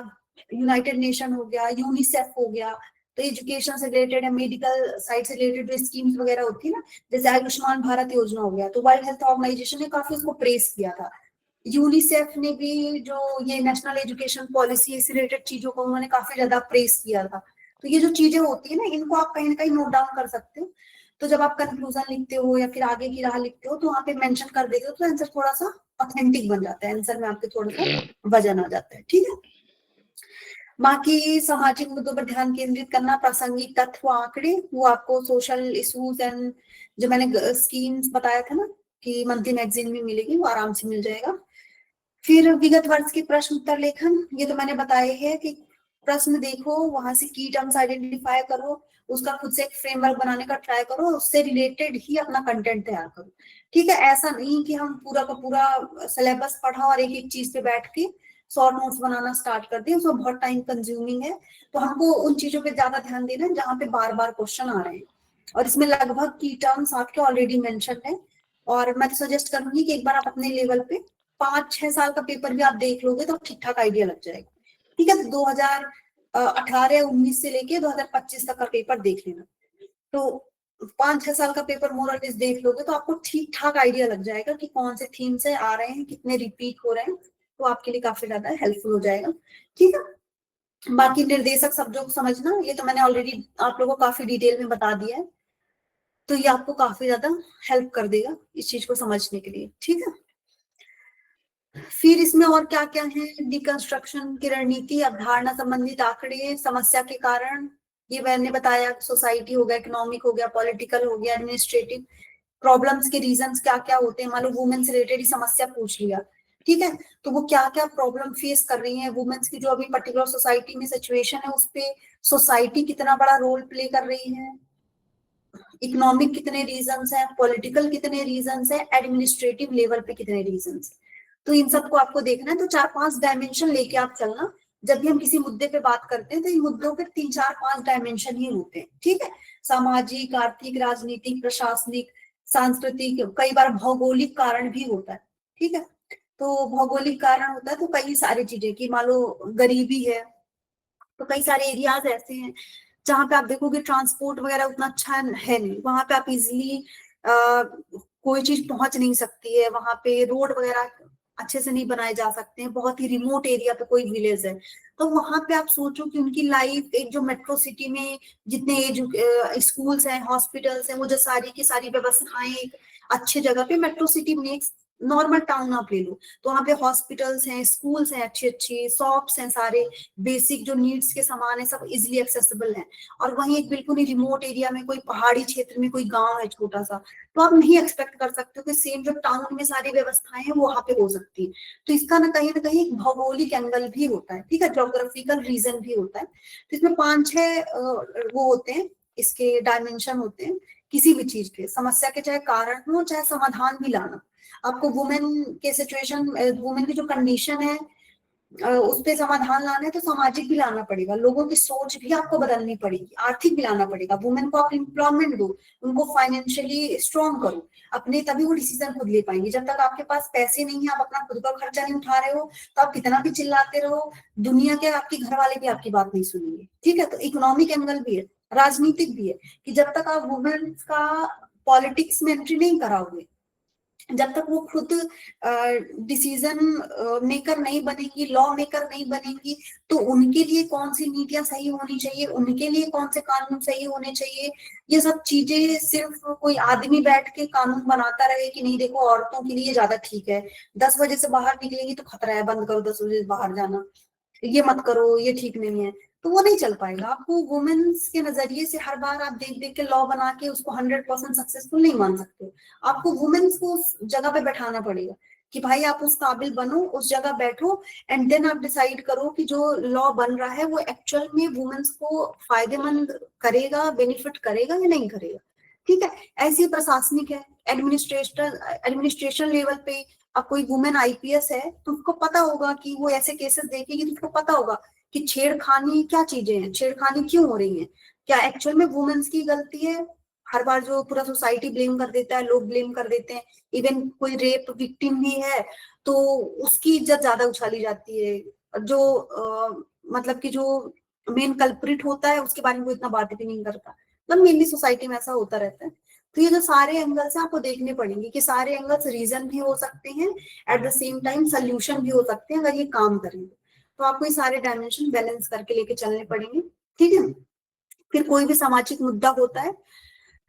S2: यूनाइटेड नेशन हो गया, यूनिसेफ हो गया, तो एजुकेशन से रिलेटेड है, मेडिकल साइड से रिलेटेड जो स्कीम्स वगैरह होती है ना, जैसे आयुष्मान भारत योजना हो गया, तो वर्ल्ड हेल्थ ऑर्गेनाइजेशन ने काफी उसको प्रेस किया था। यूनिसेफ ने भी जो ये नेशनल एजुकेशन पॉलिसी से रिलेटेड चीजों को उन्होंने काफी ज्यादा प्रेस किया था। तो ये जो चीजें होती है ना, इनको आप कहीं ना कहीं नोट डाउन कर सकते हो। तो जब आप कंक्लूजन लिखते हो या फिर आगे की राह लिखते हो तो वहां पे मेंशन कर देते हो, तो आंसर थोड़ा सा ऑथेंटिक बन जाता है, आंसर में आपके थोड़ा सा वजन आ जाता है। ठीक है, बाकी सामाजिक मुद्दों पर ध्यान केंद्रित करना, प्रासंगिक तथ्य आंकड़े, वो आपको सोशल इश्यूज एंड जो मैंने स्कीम्स बताया था ना कि मंथली मैगजीन में मिलेगी, वो आराम से मिल जाएगा। फिर विगत वर्ष के प्रश्न उत्तर लेखन, ये तो मैंने बताया है कि प्रश्न देखो, वहां से की टर्म्स आइडेंटिफाई करो, उसका खुद से एक फ्रेमवर्क बनाने का ट्राई करो, उससे रिलेटेड ही अपना कंटेंट तैयार करो। ठीक है, ऐसा नहीं कि हम पूरा का पूरा सिलेबस पढ़ा और एक एक चीज पे बैठ के शॉर्ट नोट्स बनाना स्टार्ट कर दिए, उसमें बहुत टाइम कंज्यूमिंग है। तो हमको उन चीजों पे ज्यादा ध्यान देना है जहाँ पे बार बार क्वेश्चन आ रहे हैं, और इसमें लगभग की टर्म्स आपके ऑलरेडी मेंशन है। और मैं तो सजेस्ट करूंगी कि एक बार आप अपने लेवल पे 5-6 साल का पेपर भी आप देख लोगे तो ठीक ठाक आइडिया लग जाएगा। ठीक है, 2018-19 से लेके 2025 तक का पेपर देख लेना, तो 5-6 साल का पेपर मोर और लेस देख लोगे तो आपको ठीक ठाक आइडिया लग जाएगा कि कौन से थीम से आ रहे हैं, कितने रिपीट हो रहे हैं, तो आपके लिए काफी ज्यादा हेल्पफुल हो जाएगा। ठीक है, बाकी निर्देशक शब्दों को समझना, ये तो मैंने ऑलरेडी आप लोगों को काफी डिटेल में बता दिया है, तो ये आपको काफी ज्यादा हेल्प कर देगा इस चीज को समझने के लिए। ठीक है, फिर इसमें और क्या क्या है, डिकंस्ट्रक्शन की रणनीति, अवधारणा संबंधित आंकड़े, समस्या के कारण, ये मैंने बताया, सोसाइटी हो गया, इकोनॉमिक हो गया, पॉलिटिकल हो गया, एडमिनिस्ट्रेटिव, प्रॉब्लम्स के रीजंस क्या क्या होते हैं, मान लो वुमेन से रिलेटेड समस्या पूछ लिया, ठीक है, तो वो क्या क्या प्रॉब्लम फेस कर रही है वुमेन्स की, जो अभी पर्टिकुलर सोसाइटी में सिचुएशन है उस पे सोसाइटी कितना बड़ा रोल प्ले कर रही है, इकोनॉमिक कितने रीजंस हैं, पॉलिटिकल कितने रीजंस हैं, एडमिनिस्ट्रेटिव लेवल पे कितने रीजंस। तो इन सबको आपको देखना है, तो 4-5 डायमेंशन लेके आप चलना। जब भी हम किसी मुद्दे पे बात करते हैं तो इन मुद्दों पे 3-4-5 डायमेंशन ही होते हैं। ठीक है, सामाजिक, आर्थिक, राजनीतिक, प्रशासनिक, सांस्कृतिक, कई बार भौगोलिक कारण भी होता है। ठीक है, तो भौगोलिक कारण होता है तो कई सारी चीजें की, मान लो गरीबी है तो कई सारे एरियाज ऐसे हैं जहाँ पे आप देखोगे ट्रांसपोर्ट वगैरह उतना अच्छा है नहीं, वहां पे आप इजिली कोई चीज पहुंच नहीं सकती है, वहां पे रोड वगैरह अच्छे से नहीं बनाए जा सकते हैं, बहुत ही रिमोट एरिया पे कोई विलेज है, तो वहां पे आप सोचो कि उनकी लाइफ एक जो मेट्रो सिटी में जितने स्कूल्स हैं, हॉस्पिटल्स हैं, वो जो सारी की सारी व्यवस्थाएं एक अच्छे जगह पे, मेट्रो सिटी में एक नॉर्मल टाउन आप ले लो तो वहां पे हॉस्पिटल्स हैं, स्कूल्स हैं, अच्छी अच्छी शॉप्स हैं, सारे बेसिक जो नीड्स के सामान है सब इजिली एक्सेसिबल हैं। और वहीं एक बिल्कुल ही रिमोट एरिया में कोई पहाड़ी क्षेत्र में कोई गांव है छोटा सा, तो आप नहीं एक्सपेक्ट कर सकते हो कि सेम जो टाउन में सारी व्यवस्थाएं हैं वो वहां पे हो सकती है। तो इसका ना कहीं एक भौगोलिक एंगल भी होता है, ठीक है, ज्योग्राफिकल रीजन भी होता है। तो इसमें 5-6 वो होते हैं, इसके डायमेंशन होते हैं किसी भी चीज के, समस्या के चाहे कारण हो चाहे समाधान भी लाना। आपको वुमेन के सिचुएशन, वुमेन की जो कंडीशन है उस पे समाधान लाना है तो सामाजिक भी लाना पड़ेगा, लोगों की सोच भी आपको बदलनी पड़ेगी, आर्थिक भी लाना पड़ेगा, वुमेन को आप एम्प्लॉयमेंट दो, उनको फाइनेंशियली स्ट्रॉन्ग करो अपने, तभी वो डिसीजन खुद ले पाएंगे। जब तक आपके पास पैसे नहीं है, आप अपना खुद का खर्चा नहीं उठा रहे हो, तो आप कितना भी चिल्लाते रहो, दुनिया के आपके घर वाले भी आपकी बात नहीं सुनेंगे। ठीक है, तो इकोनॉमिक एंगल भी है, राजनीतिक भी है, कि जब तक आप वुमेन का पॉलिटिक्स में एंट्री नहीं कराओगे, जब तक वो खुद डिसीजन मेकर नहीं बनेंगी, लॉ मेकर नहीं बनेंगी, तो उनके लिए कौन सी नीतियां सही होनी चाहिए, उनके लिए कौन से कानून सही होने चाहिए, ये सब चीजें सिर्फ कोई आदमी बैठ के कानून बनाता रहे कि नहीं देखो औरतों के लिए ज्यादा ठीक है, 10 बजे से बाहर निकलेंगी तो खतरा है, बंद करो 10 बजे से बाहर जाना, ये मत करो, ये ठीक नहीं है, तो वो नहीं चल पाएगा। आपको वुमेन्स के नजरिए से हर बार आप देख देख के लॉ बना के उसको 100% सक्सेसफुल नहीं मान सकते। आपको वुमेन्स को उस जगह पे बैठाना पड़ेगा कि भाई आप उस काबिल बनो, उस जगह बैठो, एंड देन आप डिसाइड करो कि जो लॉ बन रहा है वो एक्चुअल में वुमेन्स को फायदेमंद करेगा, बेनिफिट करेगा या नहीं करेगा। ठीक है, ऐसी प्रशासनिक है, एडमिनिस्ट्रेशन लेवल पे अब कोई वुमेन आईपीएस है तो उसको पता होगा कि वो ऐसे केसेस देखेगी तो उसको पता होगा कि छेड़खानी क्या चीजें हैं, छेड़खानी क्यों हो रही है, क्या एक्चुअल में वुमेन्स की गलती है। हर बार जो पूरा सोसाइटी ब्लेम कर देता है, लोग ब्लेम कर देते हैं, इवन कोई रेप विक्टिम भी है तो उसकी इज्जत ज्यादा उछाली जाती है, जो मतलब कि जो मेन कल्प्रिट होता है उसके बारे में कोई इतना बात भी नहीं करता, मतलब मेनली सोसाइटी में ऐसा होता रहता है। तो ये जो सारे एंगल्स हैं आपको देखने पड़ेंगे कि सारे एंगल्स रीजन भी हो सकते हैं, at the same time solution भी हो सकते हैं अगर ये काम करेंगे, तो आपको ये सारे डायमेंशन बैलेंस करके लेके चलने पड़ेंगे। ठीक है, फिर कोई भी सामाजिक मुद्दा होता है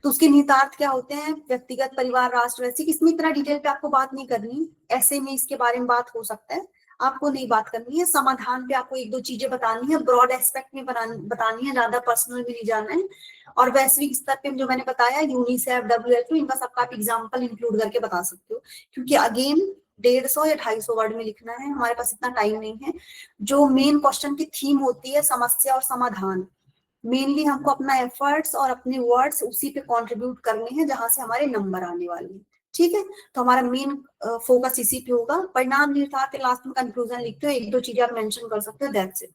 S2: तो उसके निहितार्थ क्या होते हैं, व्यक्तिगत, परिवार, राष्ट्र, वैसे इसमें इतना डिटेल पे आपको बात नहीं करनी, ऐसे में इसके बारे में बात हो सकता है, आपको नहीं बात करनी है। समाधान पे आपको एक दो चीजें बतानी है, ब्रॉड एस्पेक्ट में बतानी है, ज्यादा पर्सनल भी नहीं जाना है। और वैश्विक स्तर पे जो मैंने बताया, यूनिसेफ, WHO, इनका सबका आप एग्जाम्पल इंक्लूड करके बता सकते हो, क्योंकि अगेन 150 या 250 वर्ड में लिखना है, हमारे पास इतना टाइम नहीं है। जो मेन क्वेश्चन की थीम होती है समस्या और समाधान, मेनली हमको अपना एफर्ट्स और अपने वर्ड्स उसी पे कंट्रीब्यूट करने हैं जहां से हमारे नंबर आने वाले हैं। ठीक है, तो हमारा मेन फोकस इसी पे होगा। परिणाम निहितार्थ लास्ट में कंक्लूजन लिखते हो, एक दो चीजें आप मेंशन कर सकते हो, दैट्स इट।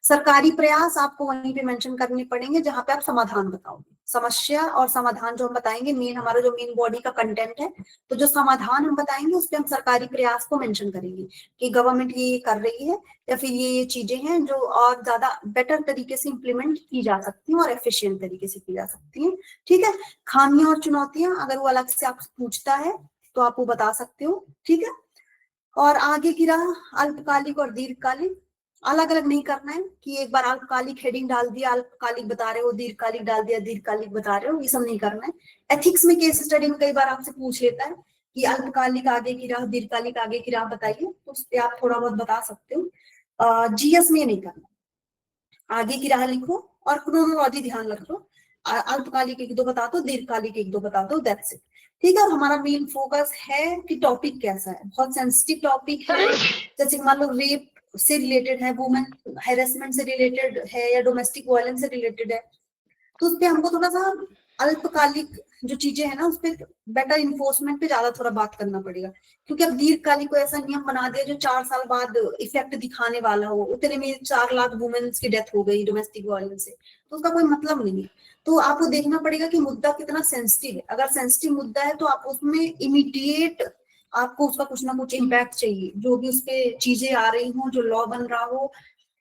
S2: सरकारी प्रयास आपको वहीं पे मेंशन करने पड़ेंगे जहां पे आप समाधान बताओगे। समस्या और समाधान जो हम बताएंगे, मेन हमारा जो मेन बॉडी का कंटेंट है, तो जो समाधान हम बताएंगे उस पे हम सरकारी प्रयास को मेंशन करेंगे कि गवर्नमेंट ये कर रही है या फिर ये चीजें हैं जो और ज्यादा बेटर तरीके से इम्प्लीमेंट की जा सकती हैं और एफिशिएंट तरीके से की जा सकती हैं। ठीक है, खामियां और चुनौतियां अगर वो अलग से आपसे पूछता है तो आप वो बता सकते हो। ठीक है, और आगे की राह अल्पकालिक और दीर्घकालिक अलग अलग नहीं करना है कि एक बार अल्पकालिक हेडिंग डाल दिया, अल्पकालिक बता रहे हो, दीर्घकालिक डाल दिया, दीर्घकालिक बता रहे हो, ये सब नहीं करना है। एथिक्स में केस स्टडी में कई बार आपसे पूछ लेता है कि अल्पकालिक आगे की राह, दीर्घकालिक आगे की राह बताइए, तो उस पर आप थोड़ा बहुत बता सकते हो। जीएस में नहीं करना, आगे की राह लिखो और क्रोनोलॉजी ध्यान रखो, अल्पकालिक एक दो बता दो, दीर्घकालिक एक दो बता दो, दैट्स इट। ठीक है, और हमारा मेन फोकस है कि टॉपिक कैसा है, बहुत सेंसिटिव टॉपिक है, जैसे मान लो रेप से रिलेटेड है, वुमेन हैरेसमेंट से रिलेटेड है या डोमेस्टिक वायलेंस से रिलेटेड है, तो उस पे हमको थोड़ा सा अल्पकालिक जो चीजें है ना उस पे बेटर इन्फोर्समेंट पे ज्यादा थोड़ा बात करना पड़ेगा, क्योंकि अब दीर्घकालिक को ऐसा नियम बना दिया जो 4 साल बाद इफेक्ट दिखाने वाला हो, उतने में 4 लाख वुमेन्स की डेथ हो गई डोमेस्टिक वायलेंस से, तो उसका कोई मतलब नहीं है। तो आपको देखना पड़ेगा कि मुद्दा कितना सेंसिटिव है, अगर सेंसिटिव मुद्दा है तो आप उसमें इमीडिएट आपको उसका कुछ ना कुछ इम्पैक्ट चाहिए, जो भी उस पे चीजें आ रही हो, जो लॉ बन रहा हो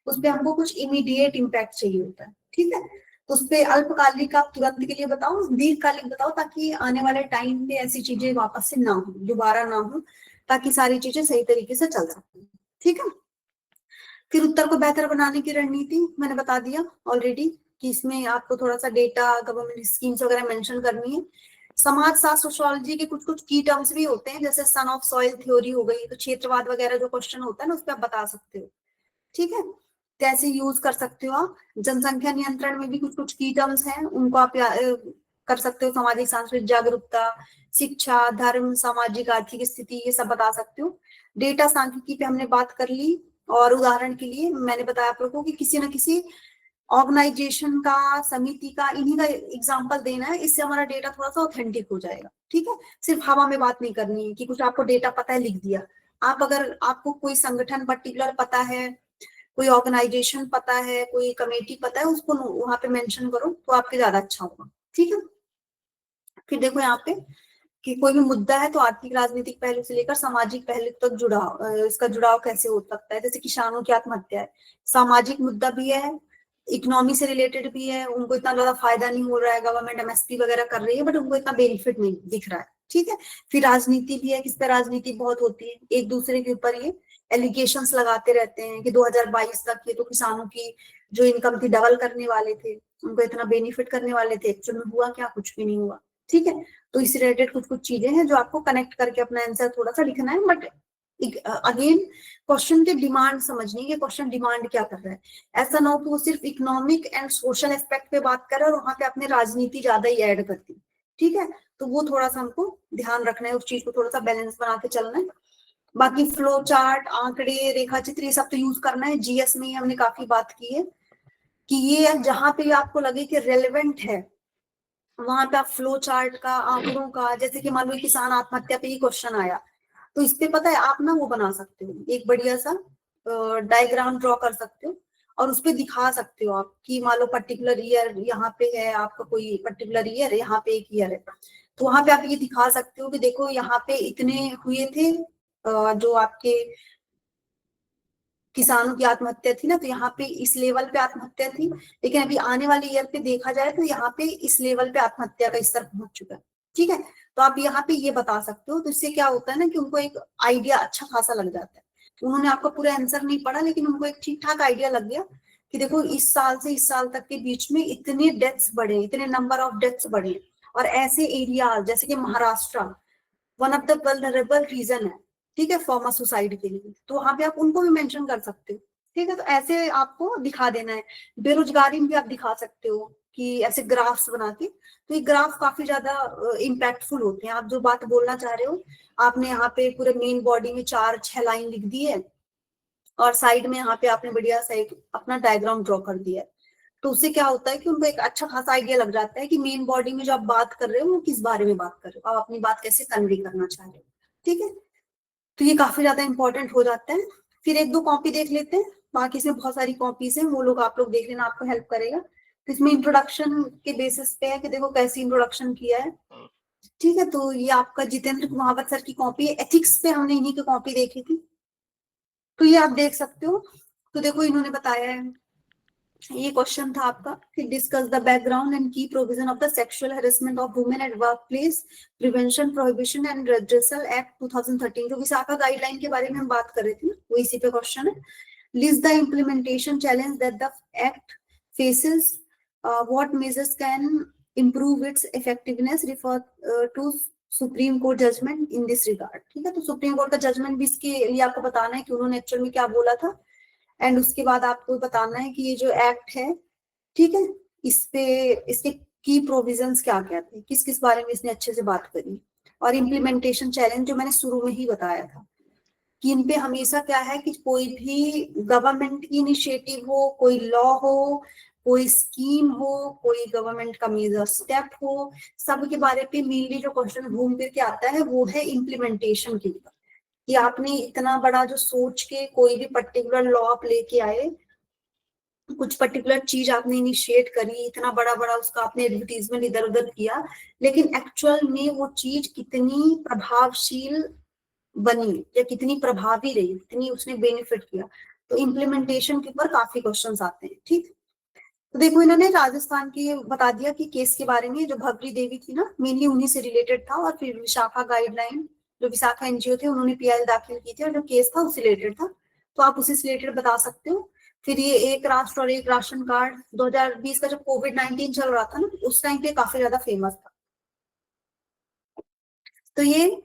S2: उस पे हमको कुछ इमीडिएट इम्पैक्ट चाहिए होता है। ठीक है, तो उस पे अल्पकालिक आप तुरंत के लिए बताओ, दीर्घकालिक बताओ, ताकि आने वाले टाइम पे ऐसी चीजें वापस से ना हो, दोबारा ना हो, ताकि सारी चीजें सही तरीके से चल सके। ठीक है, फिर उत्तर को बेहतर बनाने की रणनीति मैंने बता दिया ऑलरेडी कि इसमें आपको थोड़ा सा डेटा, गवर्नमेंट स्कीम्स वगैरह मेंशन करनी है। समाज शास्त्र, सोशियोलॉजी के कुछ कुछ की टर्म्स भी होते हैं, जैसे सन ऑफ सॉइल थ्योरी हो गई, तो क्षेत्रवाद वगैरह जो क्वेश्चन होता है ना उस पर आप बता सकते हो। ठीक है, कैसे यूज कर सकते हो आप। जनसंख्या नियंत्रण में भी कुछ कुछ की टर्म्स हैं, उनको आप कर सकते हो, सामाजिक सांस्कृतिक जागरूकता, शिक्षा, धर्म, सामाजिक आर्थिक स्थिति, ये सब बता सकते हो। डेटा सांख्यिकी पे हमने बात कर ली, और उदाहरण के लिए मैंने बताया आप लोगों को कि किसी न किसी ऑर्गेनाइजेशन का, समिति का, इन्हीं का एग्जांपल देना है, इससे हमारा डेटा थोड़ा सा ऑथेंटिक हो जाएगा। ठीक है, सिर्फ हवा में बात नहीं करनी है कि कुछ आपको डेटा पता है लिख दिया। आप अगर आपको कोई संगठन पर्टिकुलर पता है, कोई ऑर्गेनाइजेशन पता है, कोई कमेटी पता है, उसको वहां पे मेंशन करो तो आपके ज्यादा अच्छा होगा। ठीक है, फिर देखो यहाँ पे कि कोई भी मुद्दा है तो आर्थिक राजनीतिक पहलू से लेकर सामाजिक पहलू तक इसका जुड़ाव कैसे हो सकता है। जैसे किसानों की आत्महत्या है, सामाजिक मुद्दा भी है, इकोनॉमी से रिलेटेड भी है, उनको इतना ज्यादा फायदा नहीं हो रहा है, गवर्नमेंट एमएसपी वगैरह कर रही है बट उनको इतना बेनिफिट नहीं दिख रहा है। ठीक है, फिर राजनीति भी है, किस पे राजनीति बहुत होती है, एक दूसरे के ऊपर ये एलिगेशंस लगाते रहते हैं कि 2022 तक ये तो किसानों की जो इनकम थी डबल करने वाले थे, उनको इतना बेनिफिट करने वाले थे, एक्चुअल में हुआ क्या, कुछ भी नहीं हुआ। ठीक है, तो इस रिलेटेड कुछ कुछ चीजें हैं जो आपको कनेक्ट करके अपना आंसर थोड़ा सा लिखना है, बट अगेन क्वेश्चन के डिमांड समझनी है कि क्वेश्चन डिमांड क्या कर रहा है। ऐसा ना हो कि वो सिर्फ इकोनॉमिक एंड सोशल एस्पेक्ट पे बात करे और वहां पे अपने राजनीति ज्यादा ही ऐड करती। ठीक है, तो वो थोड़ा सा हमको ध्यान रखना है, उस चीज को थोड़ा सा बैलेंस बना के चलना है। बाकी फ्लो चार्ट, आंकड़े, रेखा चित्र, ये सब तो यूज करना है। जीएस में हमने काफी बात की है कि ये जहां पे आपको लगे कि रेलेवेंट है वहां पे आप फ्लो चार्ट का, आंकड़ों का, जैसे कि मान लो किसान आत्महत्या पे ही क्वेश्चन आया तो इस पे पता है आप ना वो बना सकते हो, एक बढ़िया सा डायग्राम ड्रॉ कर सकते हो और उस पे दिखा सकते हो आप कि मान लो पर्टिकुलर ईयर यहाँ पे है, आपका कोई पर्टिकुलर ईयर है, यहाँ पे एक ईयर है, तो वहां पे आप ये दिखा सकते हो कि देखो यहाँ पे इतने हुए थे जो आपके किसानों की आत्महत्या थी ना, तो यहाँ पे इस लेवल पे आत्महत्या थी, लेकिन अभी आने वाले ईयर पे देखा जाए तो यहाँ पे इस लेवल पे आत्महत्या का स्तर पहुंच चुका है। ठीक है, तो आप यहाँ पे ये बता सकते हो, तो इससे क्या होता है ना कि उनको एक आइडिया अच्छा खासा लग जाता है। उन्होंने आपका पूरा आंसर नहीं पढ़ा लेकिन उनको एक ठीक ठाक आइडिया लग गया कि देखो इस साल से इस साल तक के बीच में इतने डेथ्स बढ़े, इतने नंबर ऑफ डेथ्स बढ़े, और ऐसे एरिया जैसे कि Maharashtra one of the vulnerable region है, ठीक है, फॉर्मर सुसाइड के लिए, तो वहां पे आप उनको भी मेंशन कर सकते हो, ठीक है। तो ऐसे आपको दिखा देना है। बेरोजगारी में भी आप दिखा सकते हो कि ऐसे ग्राफ्स बना के, तो ये ग्राफ काफी ज्यादा इम्पैक्टफुल होते हैं। आप जो बात बोलना चाह रहे हो, आपने यहाँ पे पूरे मेन बॉडी में 4-6 लाइन लिख दी है, और साइड में यहाँ पे आपने बढ़िया सा एक अपना डायग्राम ड्रॉ कर दिया है, तो उससे क्या होता है कि उनको एक अच्छा खासा आइडिया लग जाता है कि मेन बॉडी में जो आप बात कर रहे हो वो किस बारे में बात कर रहे हो, आप अपनी बात कैसे कन्वे करना चाह रहे हो, ठीक है। तो ये काफी ज्यादा इंपॉर्टेंट हो जाता है। फिर 1-2 कॉपी देख लेते हैं, बाकी इसमें बहुत सारी कॉपीज हैं, वो लोग आप लोग देख लेना, आपको हेल्प करेगा। तो इसमें इंट्रोडक्शन के बेसिस पे है कि देखो कैसे इंट्रोडक्शन किया है, ठीक है। तो ये आपका जितेंद्र कुमावत सर की कॉपी है, एथिक्स पे हमने इन्हीं की कॉपी देखी थी, तो ये आप देख सकते हो। तो देखो इन्होंने बताया है, ये क्वेश्चन था आपका कि डिस्कस द बैकग्राउंड एंड की provision of the sexual harassment of women at work place, prevention, prohibition and redressal act 2013, जो विशाखा गाइडलाइन के बारे में हम बात कर रहे थे ना, वो इसी पे क्वेश्चन है। List the implementation challenge that the act faces, what measures can improve its effectiveness, refer to supreme court judgement in this regard, ठीक है। तो सुप्रीम कोर्ट का जजमेंट भी इसके लिए आपको बताना है कि उन्होंने एक्चुअल में क्या बोला था, एंड उसके बाद आपको बताना है कि ये जो एक्ट है, ठीक है, इस पे इसके की प्रोविजंस क्या क्या थे, किस किस बारे में इसने अच्छे से बात करी, और इम्प्लीमेंटेशन चैलेंज जो मैंने शुरू में ही बताया था कि इन पे हमेशा क्या है कि कोई भी गवर्नमेंट की इनिशिएटिव हो, कोई लॉ हो, कोई स्कीम हो, कोई गवर्नमेंट का मेजर स्टेप हो, सब के बारे पे मेनली जो क्वेश्चन घूम फिर के आता है वो है इम्प्लीमेंटेशन के ऊपर, कि आपने इतना बड़ा जो सोच के कोई भी पर्टिकुलर लॉ आप लेके आए, कुछ पर्टिकुलर चीज आपने इनिशिएट करी, इतना बड़ा बड़ा उसका आपने एडवर्टीजमेंट इधर उधर किया, लेकिन एक्चुअल में वो चीज कितनी प्रभावशील बनी या कितनी प्रभावी रही, कितनी उसने बेनिफिट किया, तो इम्प्लीमेंटेशन के ऊपर काफी क्वेश्चंस आते हैं, ठीक। तो देखो इन्होंने राजस्थान की बता दिया कि केस के बारे में, जो भगरी देवी थी ना, मेनली उन्हीं से रिलेटेड था, और फिर विशाखा गाइडलाइन, जो विशाखा एनजीओ थे, उन्होंने पीआई दाखिल की थी, और जो केस था उससे रिलेटेड था, तो आप उसी से रिलेटेड बता सकते हो। फिर ये एक राष्ट्र और एक राशन कार्ड 2020 का जब कोविड-19 चल रहा था ना, उस टाइम पे काफी ज्यादा फेमस था, तो ये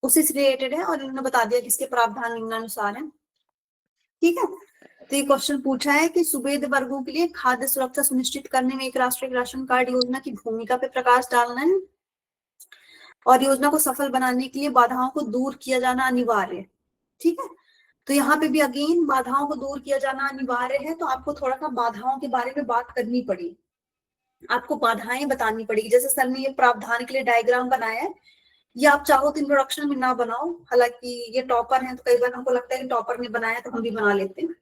S2: उसी से रिलेटेड है, और इन्होंने बता दिया कि इसके प्रावधान निम्नानुसार है, ठीक है। तो ये क्वेश्चन पूछा है कि सुबेद वर्गों के लिए खाद्य सुरक्षा सुनिश्चित करने में एक राष्ट्र एक राशन कार्ड योजना की भूमिका पे प्रकाश डालना है, और योजना को सफल बनाने के लिए बाधाओं को दूर किया जाना अनिवार्य है, ठीक है। तो यहाँ पे भी अगेन बाधाओं को दूर किया जाना अनिवार्य है, तो आपको थोड़ा सा बाधाओं के बारे में बात करनी पड़ेगी, आपको बाधाएं बतानी पड़ेगी। जैसे सर ने ये प्रावधान के लिए डायग्राम बनाया है, ये आप चाहो तो इंट्रोडक्शन में ना बनाओ, हालांकि ये टॉपर हैं तो कई बार हमको लगता है कि टॉपर ने बनाया तो हम भी बना लेते हैं,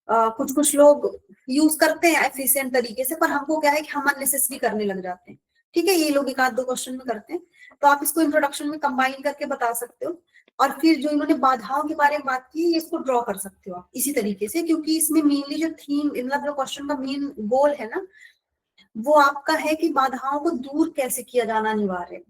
S2: कुछ कुछ लोग यूज करते हैं एफिशिएंट तरीके से, पर हमको क्या है कि हम अननेसेसरी करने लग जाते हैं, ठीक है। ये लोग 1-2 क्वेश्चन में करते हैं, तो आप इसको इंट्रोडक्शन में कंबाइन करके बता सकते हो, और फिर जो इन्होंने बाधाओं के बारे में बात की है, इसको ड्रॉ कर सकते हो आप इसी तरीके से, क्योंकि इसमें मेनली जो थीम, मतलब जो क्वेश्चन का मेन गोल है ना, वो आपका है कि बाधाओं को दूर कैसे किया जाना अनिवार्य है,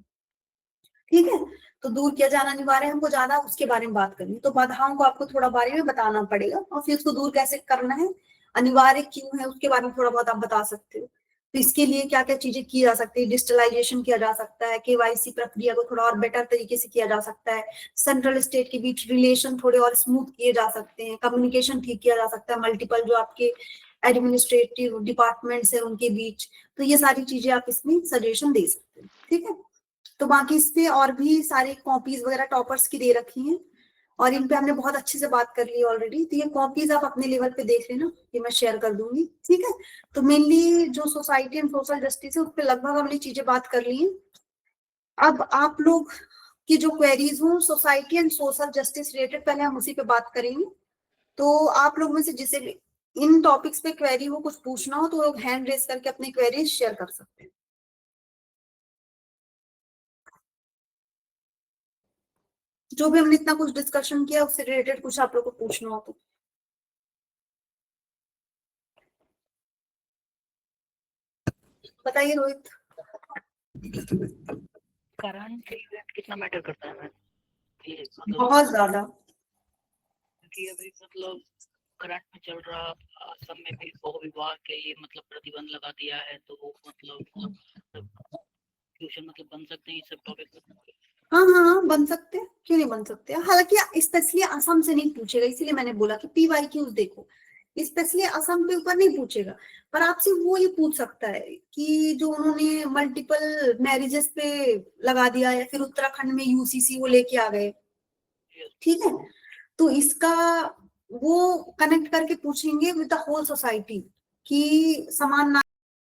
S2: ठीक है। तो दूर किया जाना अनिवार्य, हमको ज्यादा उसके बारे में बात करनी, तो बाधाओं को आपको थोड़ा बारे में बताना पड़ेगा, और फिर उसको दूर कैसे करना है, अनिवार्य क्यों है, उसके बारे में थोड़ा बहुत आप बता सकते हो। तो इसके लिए क्या क्या चीजें की जा सकती है, डिजिटलाइजेशन किया जा सकता है, केवाईसी प्रक्रिया को थोड़ा और बेटर तरीके से किया जा सकता है, सेंट्रल स्टेट के बीच रिलेशन थोड़े और स्मूथ किए जा सकते हैं, कम्युनिकेशन ठीक किया जा सकता है मल्टीपल जो आपके एडमिनिस्ट्रेटिव डिपार्टमेंट्स है उनके बीच, तो ये सारी चीजें आप इसमें सजेशन दे सकते हैं, ठीक है। तो बाकी इस पे और भी सारी कॉपीज वगैरह टॉपर्स की दे रखी हैं, और इन पे हमने बहुत अच्छे से बात कर ली ऑलरेडी, तो ये कॉपीज आप अपने लेवल पे देख लेना, ये मैं शेयर कर दूंगी, ठीक है। तो मेनली जो सोसाइटी एंड सोशल जस्टिस है उस पे लगभग हमने चीजें बात कर ली हैं। अब आप लोग की जो क्वेरीज हो society and social justice related, पहले हम उसी पे बात करेंगे। तो आप लोग में से जिसे इन टॉपिक्स पे क्वेरी हो, कुछ पूछना हो, तो लोग हैंड रेज करके अपने क्वेरीज शेयर कर सकते हैं। जो भी हमने इतना कुछ डिस्कशन किया उससे रिलेटेड कुछ आप लोग को पूछना हो तो बताइए रोहित।
S1: करंट इवेंट कितना मैटर करता है मैम? मतलब
S2: बहुत ज्यादा,
S1: कि अभी मतलब करंट में चल रहा असम में भी बहु विवाह के लिए मतलब प्रतिबंध लगा दिया है, तो मतलब ट्यूशन मतलब बन सकते हैं इस सब टॉपिक पर?
S2: हाँ हाँ हाँ, बन सकते हैं, क्यों नहीं बन सकते। हालांकि स्पेशली असम से नहीं पूछेगा, इसीलिए मैंने बोला कि PYQ देखो, स्पेशली असम के ऊपर नहीं पूछेगा, पर आपसे वो ये पूछ सकता है कि जो उन्होंने मल्टीपल मैरिजेस पे लगा दिया या फिर उत्तराखंड में UCC वो लेके आ गए, ठीक है, तो इसका वो कनेक्ट करके पूछेंगे विद द होल सोसाइटी कि समान